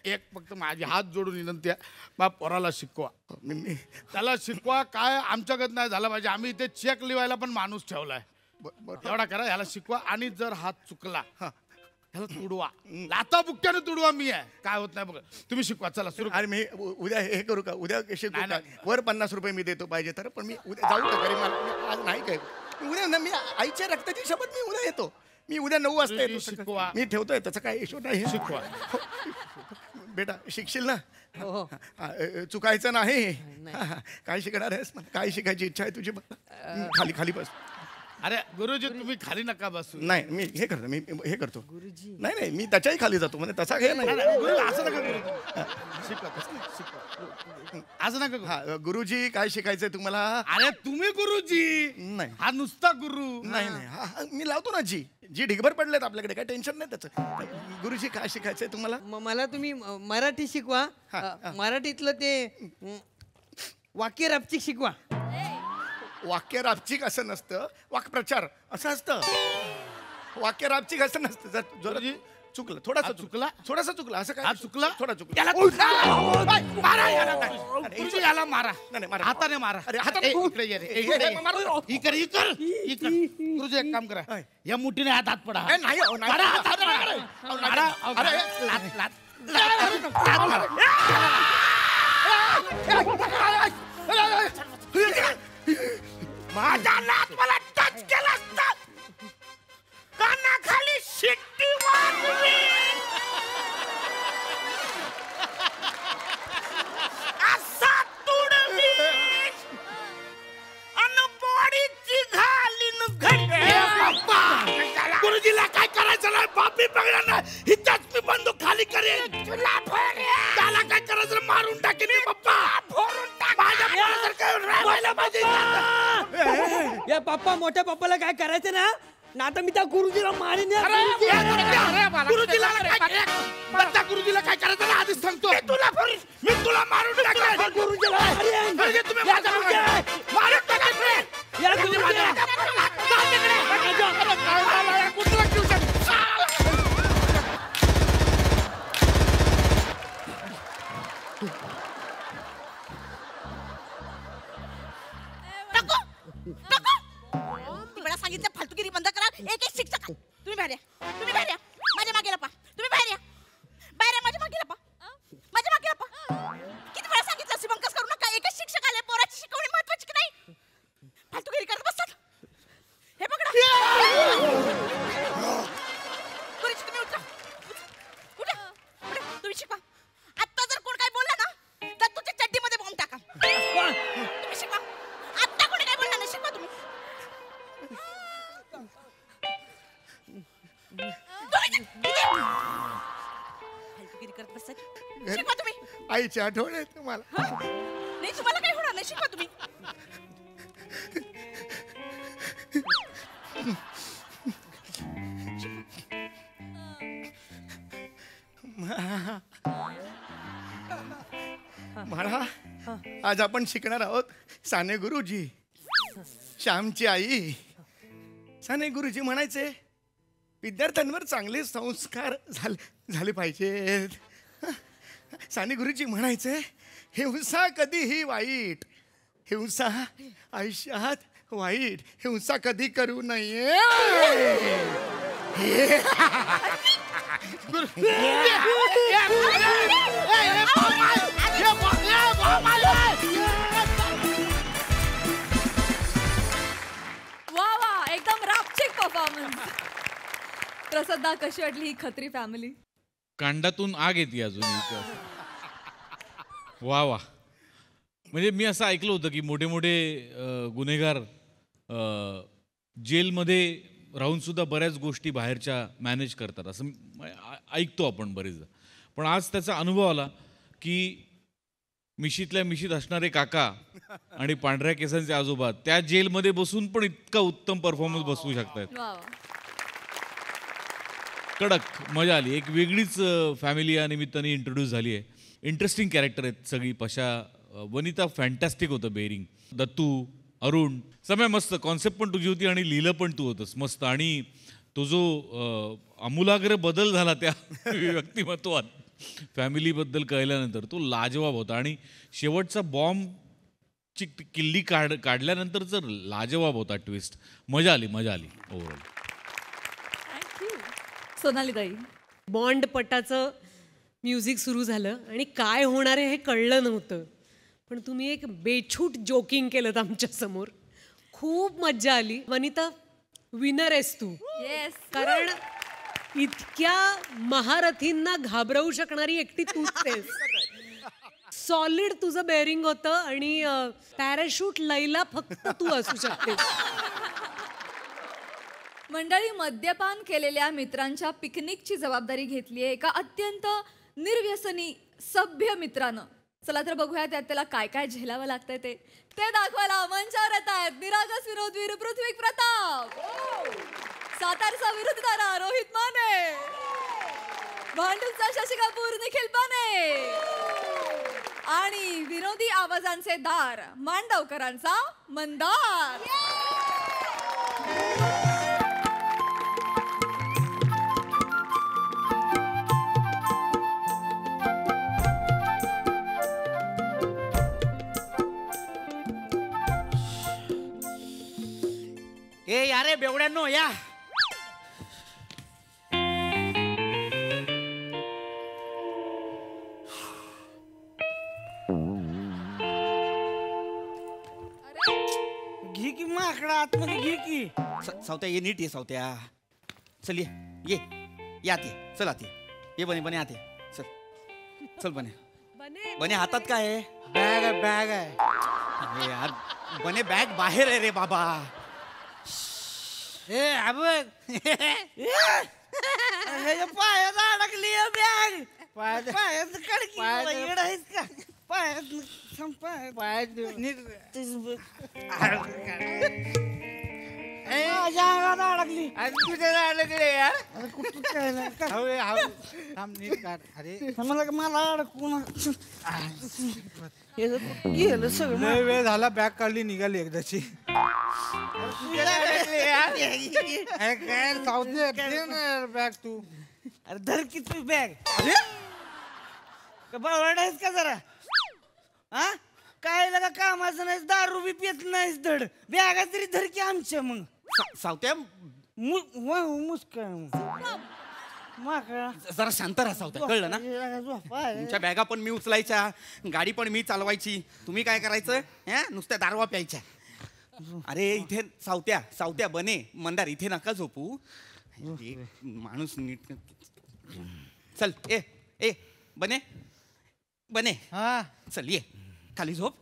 एक फक्त माझी हात जोडून विनंती आहे, बा पोराला शिकवा. त्याला शिकवा, काय आमच्याकडे नाही झालं पाहिजे. आम्ही इथे चेक लिवायला पण माणूस ठेवलाय. एवढा करा, ह्याला शिकवा. आणि जर हात चुकला ह्याला तुडवा, लाता बुक्क्याने तुडवा. मी आहे, काय होत नाही बघ. तुम्ही शिकवा, चला सुरू. अरे मी उद्या हे करू का? उद्या शिकू का? वर 50 रुपये मी देतो पाहिजे तर, पण मी उद्या जाऊ का घरी? मला आज नाही काय, उद्या ना, मी आईच्या रक्ताची शपथ, मी उद्या येतो. मी उद्या 9 वाजता येतो. शिकवा, मी ठेवतोय, त्याचा काय इशू नाही. शिकवा बेटा, शिकशील ना? चुकायचं नाही. काय शिकणार आहेस? काय शिकायची इच्छा आहे तुझी? खाली खाली बस. अरे गुरुजी, तुम्ही खाली नका बसू. नाही, मी हे करतो, मी हे करतो. नाही नाही, मी त्याच्याही खाली जातो, म्हणजे तसा हे नाही. असं नका गुरुजी, शिकवा, असं नका. हा, गुरुजी काय शिकायचंय तुम्हाला? अरे तुम्ही गुरुजी नाही, हा नुसता गुरु नाही नाही. हा मी लावतो ना. जी ढिगभर पडलेत आपल्याकडे, काय टेन्शन नाही त्याचं. गुरुजी काय शिकायचंय तुम्हाला? मला तुम्ही मराठी शिकवा. मराठीतलं ते वाक्य रापचिक शिकवा. वाक्य रापचिक असं नसतं, वाक्प्रचार असं असतं. वाक्य रापचिक असं नसतं. जर चुकलं, थोडासा चुकला, असं काय चुकला, थोडा चुकला, याला मारा, हाताने मारा. अरे हाताने गुरुजी एक काम करा, या मुठीने हात पडा. नाही माझा नात मला टच केला असता, कानाखाली शिट्टी वाजवी, असा तुडवी अन बॉडीची घालीन घंटे. गुरुजीला काय करायचं नाही, बापी बघणार नाही, हिच्याच मी बंदूक खाली करेन. त्याला काय करायचं, मारून टाकेन पप्पा, फोडून टाक. या पप्पा, मोठ्या पप्पाला काय करायचं ना, आता मी त्या गुरुजीला मारीन. गुरुजीला काय करायचं ना आधीच सांगतो. मी तुला मारून टाकेन. गुरुजीला सांगितलं फालतूगिरी बंद करा. एक शिक्षक तुम्ही बाहेर या, तुम्ही बाहेर या, माझ्या मागे लपा, तुम्ही बाहेर या, बाहेर या, माझ्या मागे लपा, माझ्या मागे लपा. किती वेळा सांगितलं शिवंकस करू नका. एकच शिक्षक आले, पोराची शिकवणी महत्वाची की नाही? फालतूगिरी करत बसतात. हे पकडा. फालतूगिरी करत बसायची. शिकवा तुम्ही. आईची आठवण आहे तुम्हाला. नाही तुम्हाला काही होणार नाही. शिकवा तुम्ही. म्हणा आज आपण शिकणार आहोत साने गुरुजी, श्यामची आई. साने गुरुजी म्हणायचे विद्यार्थ्यांवर चांगले संस्कार झाले पाहिजेत. साने गुरुजी म्हणायचे हिंसा कधीही वाईट, हिंसा आयुष्यात वाईट, हिंसा कधी करू नये. वा वा, एकदम रापचिक परफॉर्मन्स. प्रसादा, कशी वाटली ही खत्री फॅमिली? कांडातून आग येते अजून. वा वा. म्हणजे मी असं ऐकलं होतं की मोठे मोठे गुन्हेगार जेलमध्ये राहून सुद्धा बऱ्याच गोष्टी बाहेरच्या मॅनेज करतात असं ऐकतो आपण बरेचदा. पण आज त्याचा अनुभव आला की मिशीतल्या मिशीत असणारे काका आणि पांढऱ्या केसांचे आजोबा त्या जेलमध्ये बसून पण इतका उत्तम परफॉर्मन्स बसवू शकतात. कडक मजा आली. एक वेगळीच फॅमिली या निमित्ताने इंट्रोड्यूस झाली आहे. इंटरेस्टिंग कॅरेक्टर आहेत सगळी. पशा, वनिता फॅन्टॅस्टिक होतं बेरिंग, दत्तू, अरुण, समय मस्त. कॉन्सेप्ट पण तुझी होती आणि लिहिलं पण तू होतंस मस्त. आणि तो जो आमूलाग्र बदल झाला त्या व्यक्तिमत्वात फॅमिलीबद्दल कळल्यानंतर तो लाजवाब होता. आणि शेवटचा बॉम्बची किल्ली काढल्यानंतर जर लाजवाब होता ट्विस्ट. मजा आली ओव्हरऑल. सोनाली ताई, बॉन्ड पटाचं म्युझिक सुरू झालं आणि काय होणार आहे हे कळलं नव्हतं. पण तुम्ही एक बेछूट जोकिंग केलं आमच्या समोर. खूप मज्जा आली. वनिता, विनर आहेस तू. येस. कारण इतक्या महारथींना घाबरवू शकणारी एकटी तूच आहेस. सॉलिड तुझं बेअरिंग होतं आणि पॅराशूट लैला फक्त तू असू शकतेस. मंडळी, मद्यपान केलेल्या मित्रांच्या पिकनिकची जबाबदारी घेतली आहे एका अत्यंत निर्व्यसनी सभ्य मित्रानं. चला तर बघूया त्यात त्याला काय काय झेलावं लागतंय ते दाखवायला मंचावर येत आहेत निरागस विरोधवीर पृथ्वी प्रताप, सातारचा विरोधकारा रोहित माने, भांडूपचा शशी कपूर निखिल पाने आणि विनोदी आवाजांचे दार मांडवकरांचा मंदार. ए यारे बेवड्यांनो या. घे की माकडा आतमध्ये घे की. सावत्या ये, नीट ये सावत्या. चल ये आत ये. चल आत ये. बने आत ये. चल बने हातात काय आहे? बॅग आहे. अरे यार बने बॅग बाहेर आहे रे बाबा. पायात अडकली बॅग. पायात कडकी आहेस का? माझ्या अंगात अडकली. मला अडकून गेलं सगळं. वेळ झाला, बॅग काढली, निघाली एकदाची. बॅग तू. अरे धर की तू बॅग. बावळायस का जरा? हा काय लगा कामाचं नाही, दारू बी पित नाहीस धड. बॅगा तरी धर की आमच्या. मग सावत्या जरा शांत राहा सावत्या, कळलं ना? तुमच्या बॅगा पण मी उचलायच्या, गाडी पण मी चालवायची. तुम्ही काय करायचं? नुसत्या दारवा प्यायच्या. अरे इथे सावत्या बने मंदार इथे नका झोपू. माणूस नीट. चल ए बने हा चल ये खाली झोप.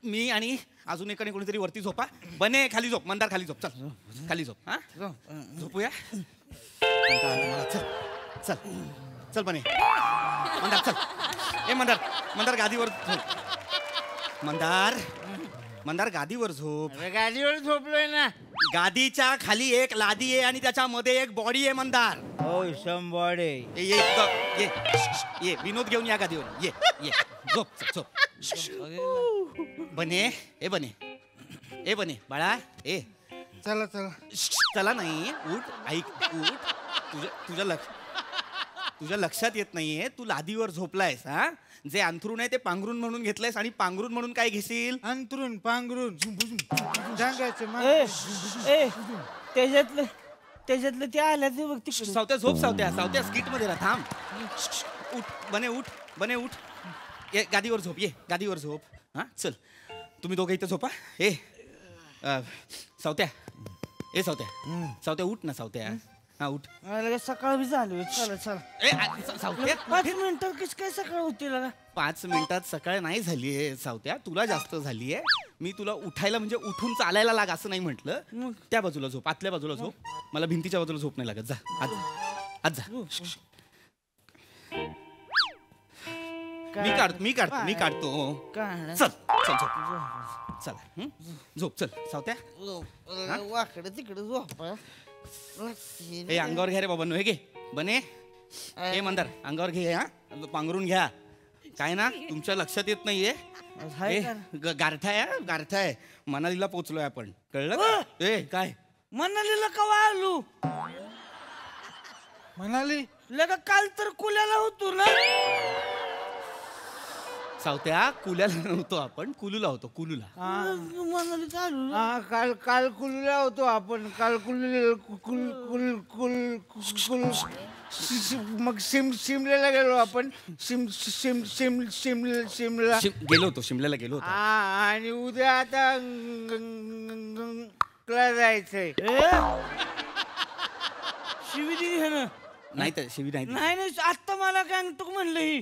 मी आणि अजून एकाने कोणीतरी वरती झोपा. बने खाली झोप, मंदार खाली झोप. चल खाली झोप. हा झोपूया. चल चल चल बने. मंदार चल. ए मंदार, मंदार गादीवर झोप. मंदार, मंदार गादीवर झोप. गादीवर झोपलोय ना. गादीच्या खाली एक लादी आहे आणि त्याच्यामध्ये एक बॉडी आहे मंदार. हो शंभर. ये विनोद घेऊन या गादीवर. ये ये झोप झोप. बने ए बने, ए बने बाळा. ए चला चला. चला नाही, उठ. ऐक, उठ. तुझ्या लक्षात येत नाहीये तू लादीवर झोपलायस. हा जे अंथरूण आहे ते पांघरून म्हणून घेतलंयस आणि पांघरून म्हणून काय घेशील? अंतरून पांघरून त्याच्यातलं ते आलं ते बघ तिकडे. सावत्या झोप. सावत्या स्किट मध्ये राहा. थांब. उठ बने, उठ बने, उठ. ये गादीवर झोप. ये गादीवर झोप. हा चल तुम्ही दोघं इथं झोपा. सावत्या, ए सावत्या उठ ना. सावत्या हा उठ. सकाळ बी झाली. चला चला. सावत्या 5 मिनिटात कशी काय सकाळ होती? 5 मिनिटात सकाळ नाही झालीये सावत्या, तुला जास्त झालीये. मी तुला उठायला म्हणजे उठून चालायला लाग असं नाही म्हटलं. त्या बाजूला झोप, आतल्या बाजूला झोप. मला भिंतीच्या बाजूला झोप नाही लागत. जा आज जा. मी काढतो. चल चल झोप. चला झोप. चल सावत्या वाकडे तिकडे झोप. ए अंगावर घ्या रे बाबा. हे घे बने. ए मंदार अंगावर घे. हा पांघरून घ्या. काय ना तुमच्या लक्षात येत नाहीये. गारठा आहे. मनालीला पोचलोय आपण, कळलं का? ए काय मनालीला कवा आलो? म्हणाली लगा काल तर कुल्याला होतो ना. सावत्या कुल्याला नव्हतो आपण, कुलूला होतो. कुलूला. मनाली चालू. काल कुलूला होतो आपण. काल मग शिमल्याला गेलो आपण. शिमला गेलो होतो. शिमल्याला गेलो होतो. आणि उद्या आता जायचंय. शिवी ना. नाही तर शिवी नाही. नाही आता मला गँगटोक म्हणलं. ही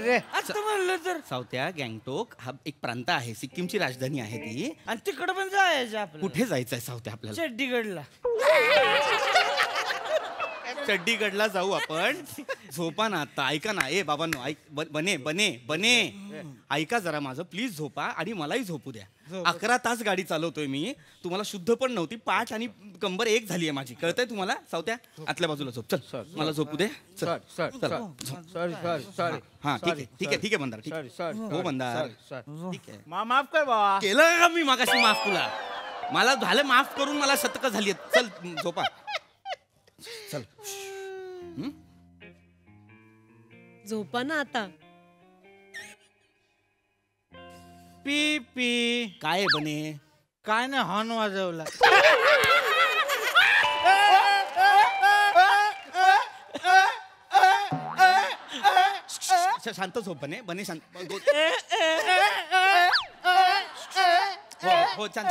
रे आता म्हणलं तर. सावत्या गँगटोक हा एक प्रांत आहे, सिक्कीमची राजधानी आहे ती. आणि तिकडं पण जायचं आपल्याला. कुठे जायचंय सावत्या आपल्याला? चड्डीगडला. चड्डीगडला जाऊ आपण. झोपा ना आता. ऐका ना. ए बाबांनो ऐक. बने ऐका जरा माझं प्लीज. झोपा आणि मलाही झोपू द्या. 11 तास गाडी चालवतोय मी. तुम्हाला शुद्ध पण नव्हती. पाठ आणि कंबर एक झालीये माझी. कळतंय तुम्हाला? सावत्या आतल्या बाजूला झोप. चल मला झोपू दे. चल हा ठीक आहे मंदार. हो मंदार ठीक आहे. माफ कर बाबा. केलं का मी मागाशी माफ तुला? मला झालं माफ करून. मला शतक झाली. चल झोपा. चल झोपा ना आता. P P. काय बने? काय नाही हॉर्न वाजवला. शांत झोप बने शांत. हो छान.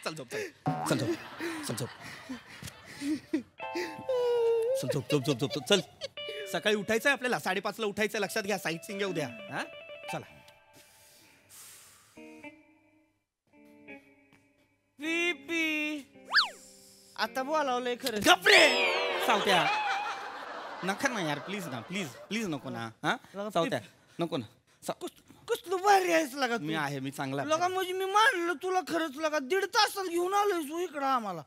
चल झोप. चल सकाळी उठायचंय आपल्याला. 5:30ला उठायचंय. लक्षात घ्या. साईट सिंग उद्या. हा चला. आता बोलावलंय खरं. गप्रे सावत्या. नका ना यार. प्लीज ना. प्लीज नको ना. हा सावत्या नको ना. कसलं भारी आहेस लगा. मी आहे. मी चांगला लगा म्हणजे मी मानलं तुला खरंच. लगा 1.5 तासात घेऊन आलोय तू इकडं आम्हाला.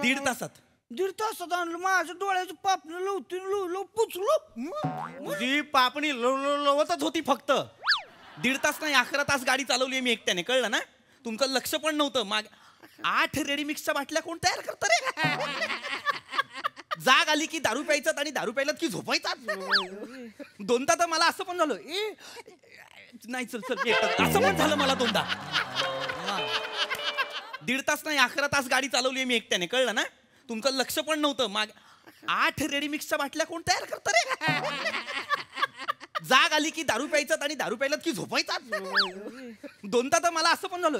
1.5 तासात? 1.5 तासात आणलं. माझ्या डोळ्याचं पापणं लवतीन पुचलो. तुझी पापणी लवतच होती फक्त. 1.5 तास नाही 11 तास गाडी चालवली मी एकट्याने. कळलं ना? तुमचं लक्ष पण नव्हतं. 8 रेडीमिक्सच्या बाटल्या कोण तयार करतं रे? जाग आली की दारू प्यायचात आणि दारू प्यायलात की झोपायचात. 2दा तर मला असं पण झालं. नाही चल असं पण झालं मला 2दा. 1.5 तास नाही 11 तास गाडी चालवली मी एकट्याने. कळलं ना? तुमचं लक्ष पण नव्हतं. 8 रेडीमिक्सच्या बाटल्या कोण तयार करतं रे? जाग आली की दारू प्यायचात आणि दारू प्यायलात की झोपायचात. 2दा तर मला असं पण झालं.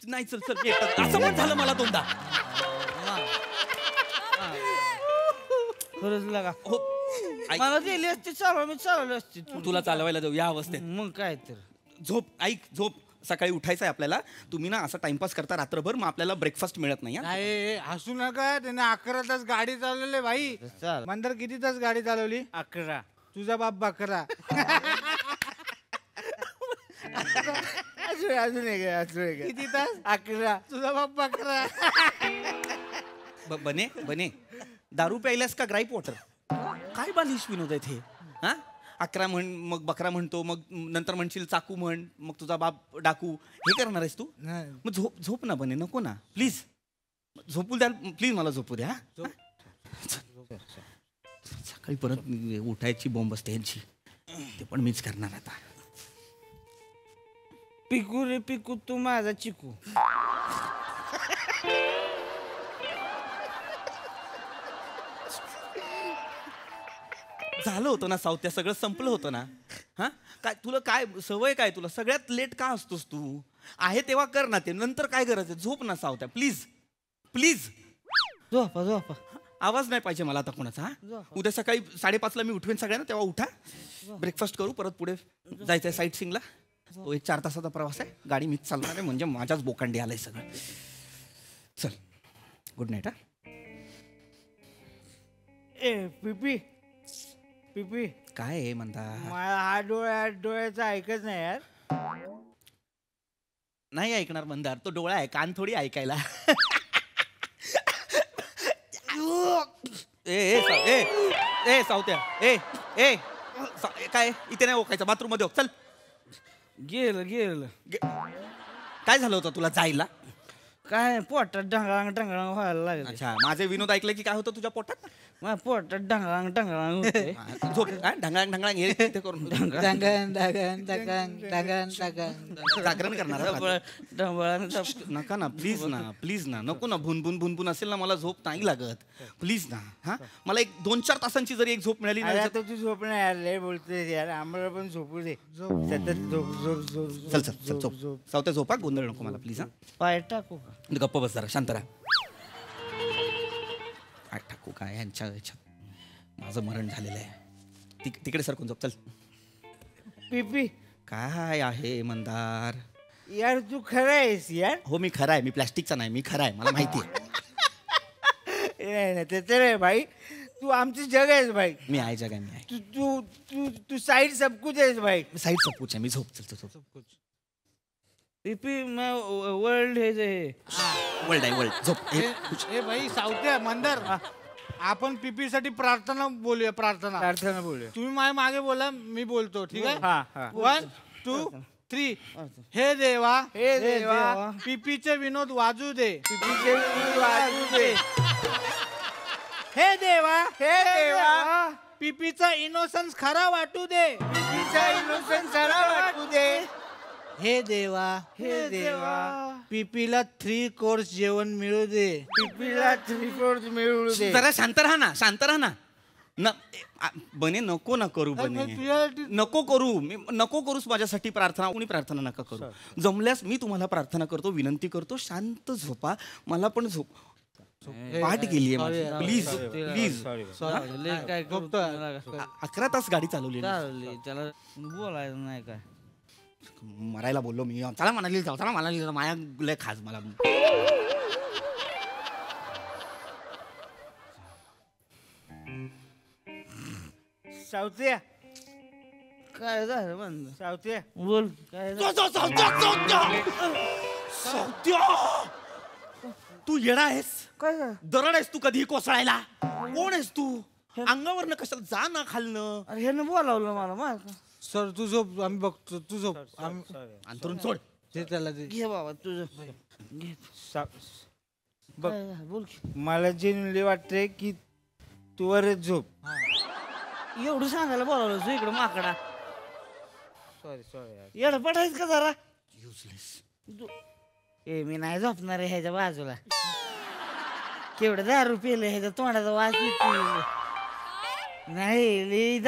नाही चल असं पण झालं मला 2दा. खरंच लगा. हो मला दिली असती चालवा. मी चालवली असती. तुला चालवायला जाऊ या अवस्थेत? मग काय तर. झोप ऐक झोप सकाळी उठायचं आहे आपल्याला. तुम्ही ना असं टाइमपास करता रात्रभर, मग आपल्याला ब्रेकफास्ट मिळत नाही. नाही हसू नका, त्याने 11 तास गाडी चालवली भाई. मंदर किती तास गाडी चालवली? 11. तुझा बाप 11. अजून किती तास? 11. तुझा बाप 11. बने दारू प्यायलास का ग्राईप वॉटर? काय बालिश विनोद आहेत हे. हा 11 म्हण, मग बकरा म्हणतो, मग नंतर म्हणशील चाकू म्हण, मग तुझा बाप डाकू. हे करणार आहेस तू? मग झोप ना बने, नको ना प्लीज. झोपू द्या प्लीज, मला झोपू द्या. सकाळी परत उठायची बॉम्ब असते यांची, ते पण मीच करणार आता. पिकू रे पिकू तू माझा चिकू. झालं होतं ना साऊथ्या, सगळं संपलं होतं ना. हा काय तुला काय सवय काय, तुला सगळ्यात लेट का असतोस तू? आहे तेव्हा कर ना ते, नंतर काय गरज आहे? झोप ना साऊथ्या प्लीज प्लीज. झोपा. आवाज नाही पाहिजे मला आता कोणाचा. हा उद्या सकाळी 5:30ला मी उठवेन सगळ्यांना, तेव्हा उठा, ब्रेकफास्ट करू, परत पुढे जायचंय साईट सिंगला. तो एक 4 तासाचा प्रवास आहे, गाडी मीच चालणार आहे, म्हणजे माझ्याच बोकांडी आलंय सगळं. चल गुड नाईट. हा ए पिपी पिपी काय आहे म्हणता? मला हा डोळ्याचं ऐकत नाही यार. नाही ऐकणार मंदार, तो डोळा आहे, कान थोडी ऐकायला. ए सावत्या काय इथे नाही ओकायचं, बाथरूम मध्ये चल. गेलं काय झालं होतं तुला जायला? काय पोटात ढंगळांग व्हायला लागलं. अच्छा, माझे विनोद ऐकले की काय होतं तुझ्या पोटात? माझ्या पोटात ढंगळांग होते. झोप ढंगळांग हे ते करून जागरण करणार नका ना प्लीज ना नको ना. भुनभुन असेल ना, मला झोप नाही लागत प्लीज ना. हा मला एक 2-4 तासांची जरी एक झोप मिळाली ना. आता तू झोप नाही यार, लय बोलतोय यार, आम्हाला पण झोपू दे. सतत झोप. चल सावत्या झोपा, गोंधळ नको मला प्लीज. हा पाय टाकू का? गप्प बस जरा, शांत राहा. टाकू काय ह्यांच्या माझं मरण झालेलं आहे. तिकडे सरकून झोप चल. पिपी काय आहे मंदार? यार तू खरं आहेस यार. हो मी खरा आहे, मी प्लॅस्टिकचा नाही, मी खरा आहे, मला माहिती आहे. नाही ते तर आहे भाई, तू आमचं जग आहेस भाई. मी आहे जग आहे, मी आहे. तू साईड सब कुछ आहेस भाई. साईड सब कुछ आहे, मी झोप चल झोप. पिपी वर्ल्ड हे वर्ल्ड आहे वर्ल्ड. झोप. ए भाई सावत्या मंदर, आपण पिपी साठी प्रार्थना बोलूया. प्रार्थना बोलूया. तुम्ही माझ्या मागे बोला, मी बोलतो, ठीक आहे? 1 2 3. हे देवा पिपीचे विनोद वाजू दे. हे देवा पिपीचा इनोसन्स खरा वाटू दे. हे देवा पिपीला 3 कोर्स जेवण मिळू दे. जरा शांत राहा ना. बने नको ना करू, बने नको करूस माझ्यासाठी प्रार्थना. कोणी प्रार्थना नका करू. जमल्यास मी तुम्हाला प्रार्थना करतो, विनंती करतो, शांत झोपा. मला पण झोप पाठ गेलीये प्लीज. 11 तास गाडी चालवली, त्याला बोलायचं नाही काय. मरायला बोललो मी. चला म्हणाली माया लय खास मला. सावत्या काय झालं बंद? सावत्या बोल काय तू येडा आहेस? काय झालं? दरड आहेस तू कधी कोसळायला? कोण आहेस तू? अंगावरनं कशाला जा ना खालनं. अरे ह्यानं बोलावलं मला. सर तू झोप, आम्ही बघतो. तू झोप. अंतरून सोड ते त्याला दे. घे बाबा तुझं बघ. बोल. मला जेन्युइनली वाटतंय की तू वरच झोप. एवढं सांगायला बोलावलं तू इकडं माकडा. सॉरी एवढं पडायचं का जरा? युजलेस. ए मी नाही झोपणार आहे ह्याच्या बाजूला. केवढं दारू पिलं ह्याच्या तोंडाचा वास येतो. नाही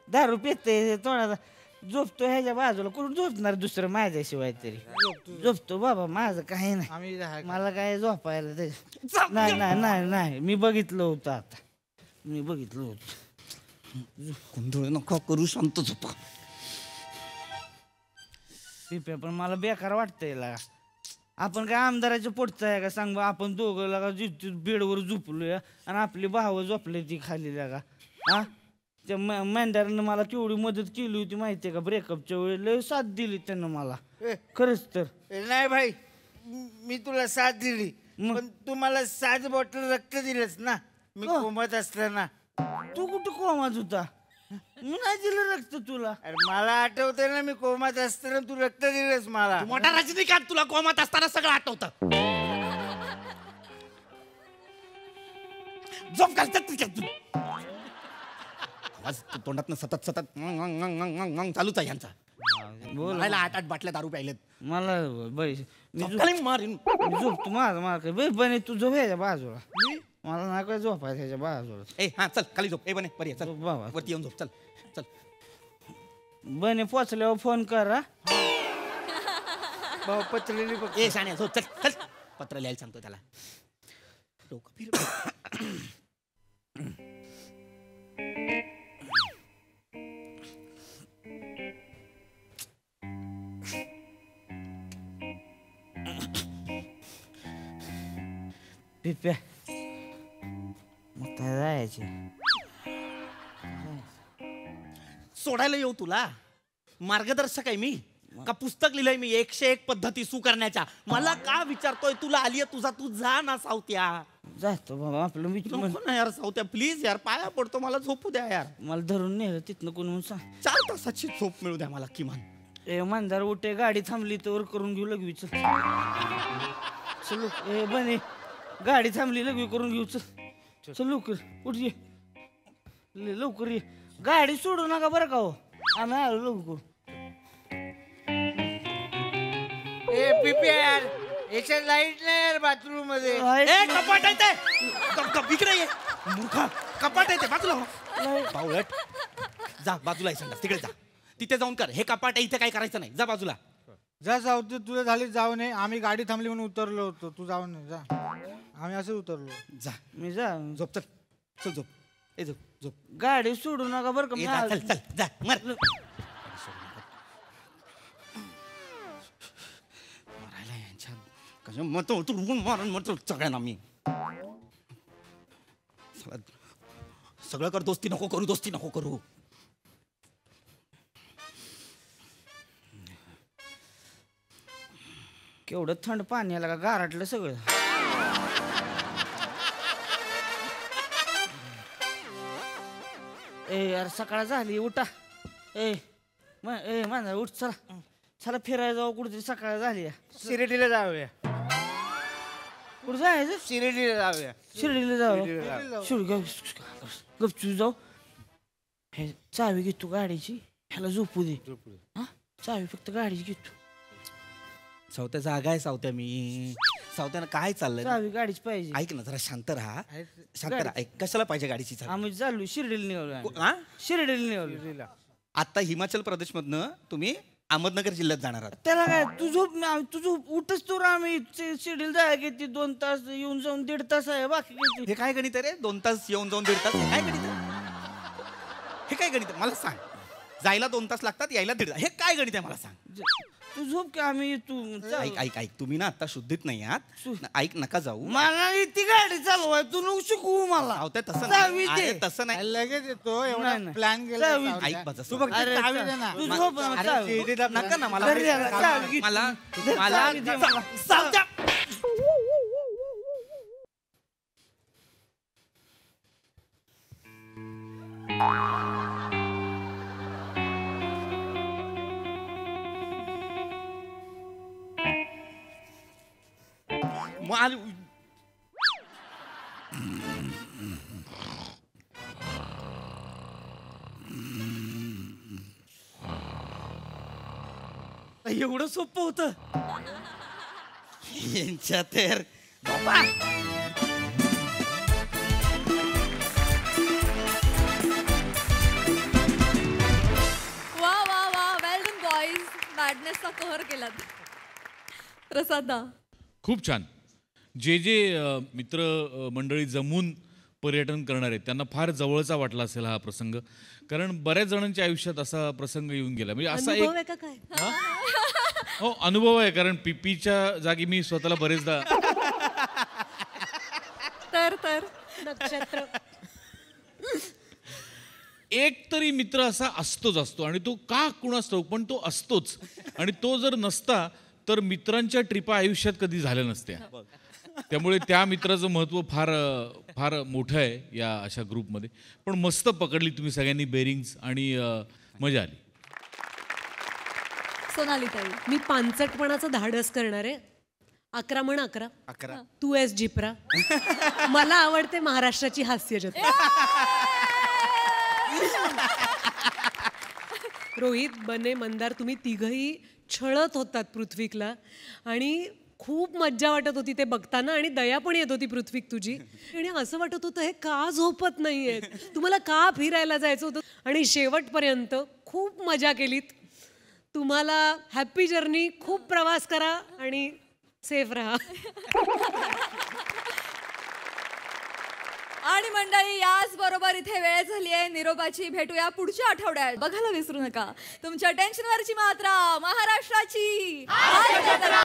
दारू पिते तोंडाचा. झोपतो ह्याच्या बाजूला, कुठून झोपणार दुसरं माझ्याशिवाय तरी? झोपतो बाबा, माझं काही नाही, मला काय झोपायला ते नाही. मी बघितलं होतं आता, गोंधळ नको करू, शांत झोपा. पिप्या पण मला बेकार वाटतंय लागा. आपण काय आमदाराच्या पोटचं आहे का सांग बा. आपण दोघं लागा बेडवर झोपलोय आणि आपली भावं झोपले ती खाली लागा. हा त्या मेंढ्यानं मला केवढी मदत केली होती माहितीये का ब्रेकअपच्या वेळी. लय साथ दिली त्यानं मला खरंच तर. नाही भाई मी तुला साथ दिली पण तू मला 7 बॉटल रक्त दिलंस ना मी कोमात असताना. तू कुठं कोमात होता? मी नाही दिलं रक्त तुला. अरे मला आठवतंय ना मी कोमात असताना तू रक्त दिलंस मला. मोठा रजनीकांत तुला कोमात असताना सगळं आठवतं. झोप घालतात आवाज तोंडातनं सतत सतत चालूच आहे यांचा. बोलायला 8 बाटल्या दारू प्यायलेत. मला बाई मारीन झोप तू माझा काय बने तू झोप ह्याच्या बाजूला. मला नाही काय झोपायचं ह्याच्या बाजूला. ए हा चल खाली झोप. ए बने बरी चल बाबा वरती येऊन झोप. चल चल बने पोचल्यावर फोन करा. भाऊ पत्र लिही. ए शाण्या झोप चल चल. पत्र लिहायला सांगतो त्याला. डोकं फिरव. पिप्या मग काय जायचे सोडायला येऊ तुला? मार्गदर्शक आहे मी का पुस्तक लिहिलंय मी 101 पद्धती करण्याच्या? मला का विचारतोय? तुला आलीय तुझा तू जा ना सावत्या. जातो बाबा आपलं मी नको ना यार सावत्या प्लीज यार पाया पडतो मला झोपू द्या यार. मला धरून नेलं तिथनं कोण म्हणून सांग. 4 तासाची झोप मिळू द्या मला किमान. ए मंदार उठे गाडी थांबली तर करून घेऊ लगवी. चल ए बने गाडी थांबली लगवी करून घेऊ. चल लवकर उठ ये लवकर ये. गाडी सोडू नका बरं का हो. आम्ही आलो लवकर. ए पिप्या यार याच्या लाईट नाही यार बाथरूम मध्ये. ए कपाट आहे ते. इकडे ये मूर्खा. कपाट आहे ते बाजूला हो. बावळट जा बाजूला आहे संडास तिकडे जा. तिथे जाऊन कर. हे कपाट आहे इथे काय करायचं नाही. जा बाजूला जा सावते तुला झाली जाऊ नये. आम्ही गाडी थांबली म्हणून उतरलो होतो. तू जाऊ नये जा. आम्ही असं उतरलो. जा मी जा झोप चल चल झोप. ए झोप झोप. गाडी सोडू नका बरं का. चल चल जा मर. मारायला यांच्या कसं मत उतरून मारून मत सगळ्यांना मी. सगळं कर. दोस्ती नको करू. दोस्ती नको करू. केवढं थंड पाणी आलं का गारटलं सगळं. ए यार सकाळ झाली उठा. ए माझा उठ चला. चला फिरायला जाऊ कुठेतरी. सकाळ झाली. शिर्डीला जाऊया. कुठं जायचं? शिर्डीला जाऊया. शिर्डीला जाऊ. शिर्डी गपचूप जाऊ. हे चावी घेतो गाडीची. ह्याला झोपू दे. हा चावी फक्त गाडीची घेतो. सावत्या जागा आहे सावत्या मी. सावत्यानं काय चाललंय? चावी गाडीच पाहिजे. ऐक ना जरा शांत राहा. शांत राहा. ऐक कशाला पाहिजे गाडीची चावी? आम्ही चाललो शिर्डीला निघालो. हा शिर्डीला निघालो. आता हिमाचल प्रदेश मधनं तुम्ही अहमदनगर जिल्ह्यात जाणार आहात. त्याला काय तू झोप उठच तो आम्ही शिर्डीला जायला किती 2 तास येऊन जाऊन 1.5 तास आहे. बाकी किती? हे काय गणित आहे रे? 2 तास येऊन जाऊन 1.5 तास. हे काय गणित आहे? हे काय गणित आहे मला सांग. जायला 2 तास लागतात यायला 1.5 तास. हे काय गणित आहे मला सांग. तू झोप की आम्ही तू ऐक ऐक ऐक तुम्ही ना आता शुद्धीत नाही आहात. ऐक नका जाऊ. मला ती गाडी चालवाय तू नको शिकवू मला. सावत्या तसं चावी नाही. दे. अरे, तसं नाही. लगेच येतो एवढा प्लॅन केला. ऐक बस तू फक्त अरे, चावी दे ना. तू झोप ना, अरे, चावी. शिर्डीला नका ना मला घरी जा, चावी घे. मला चावी दे मला. सावत्या माल एवढं सोपं होतं यांच्या तर बाबा. वा वा वा वेल डन बॉईज. मॅडनेसचा कहर केलात. प्रसादा खूप छान. जे जे मित्र मंडळी जमून पर्यटन करणार आहेत त्यांना फार जवळचा वाटला असेल हा प्रसंग, कारण बऱ्याच जणांच्या आयुष्यात असा प्रसंग येऊन गेला. म्हणजे असा अनुभव आहे एक का काय? हो अनुभव आहे, कारण पीपीच्या जागी मी स्वतःला बरेचदा तर नक्षत्र एक तरी मित्र असा असतो आणि तो का कुणास ठाऊक पण तो असतोच, आणि तो जर नसता तर मित्रांच्या ट्रिपा आयुष्यात कधी झाल्या नसत्या. त्यामुळे त्या मित्राचं महत्त्व फार फार मोठं आहे या अशा ग्रुपमध्ये. पण मस्त पकडली तुम्ही सगळ्यांनी बेरिंग्स आणि मजा आली. सोनाली ताई, मी पानचटपणाचं धाडस करणार आहे. 11 म्हण 11. 11. तू एस जिप्रा. मला आवडते महाराष्ट्राची हास्य जत्रा. रोहित, बने, मंदार तुम्ही तिघही छळत होतात पृथ्वीकला आणि खूप मज्जा वाटत होती ते बघताना, आणि दया पण येत होती पृथ्वीक तुझी. आणि असं वाटत होतं हे का झोपत नाहीयेत, तुम्हाला का फिरायला जायचं होतं. आणि शेवटपर्यंत खूप मजा केलीत. तुम्हाला हॅपी जर्नी, खूप प्रवास करा आणि सेफ राहा. आणि मंडळी याच बरोबर इथे वेळ झाली आहे निरोपाची. भेटूया पुढच्या आठवड्यात. बघायला विसरू नका तुमच्या टेन्शनवरची मात्रा महाराष्ट्राची.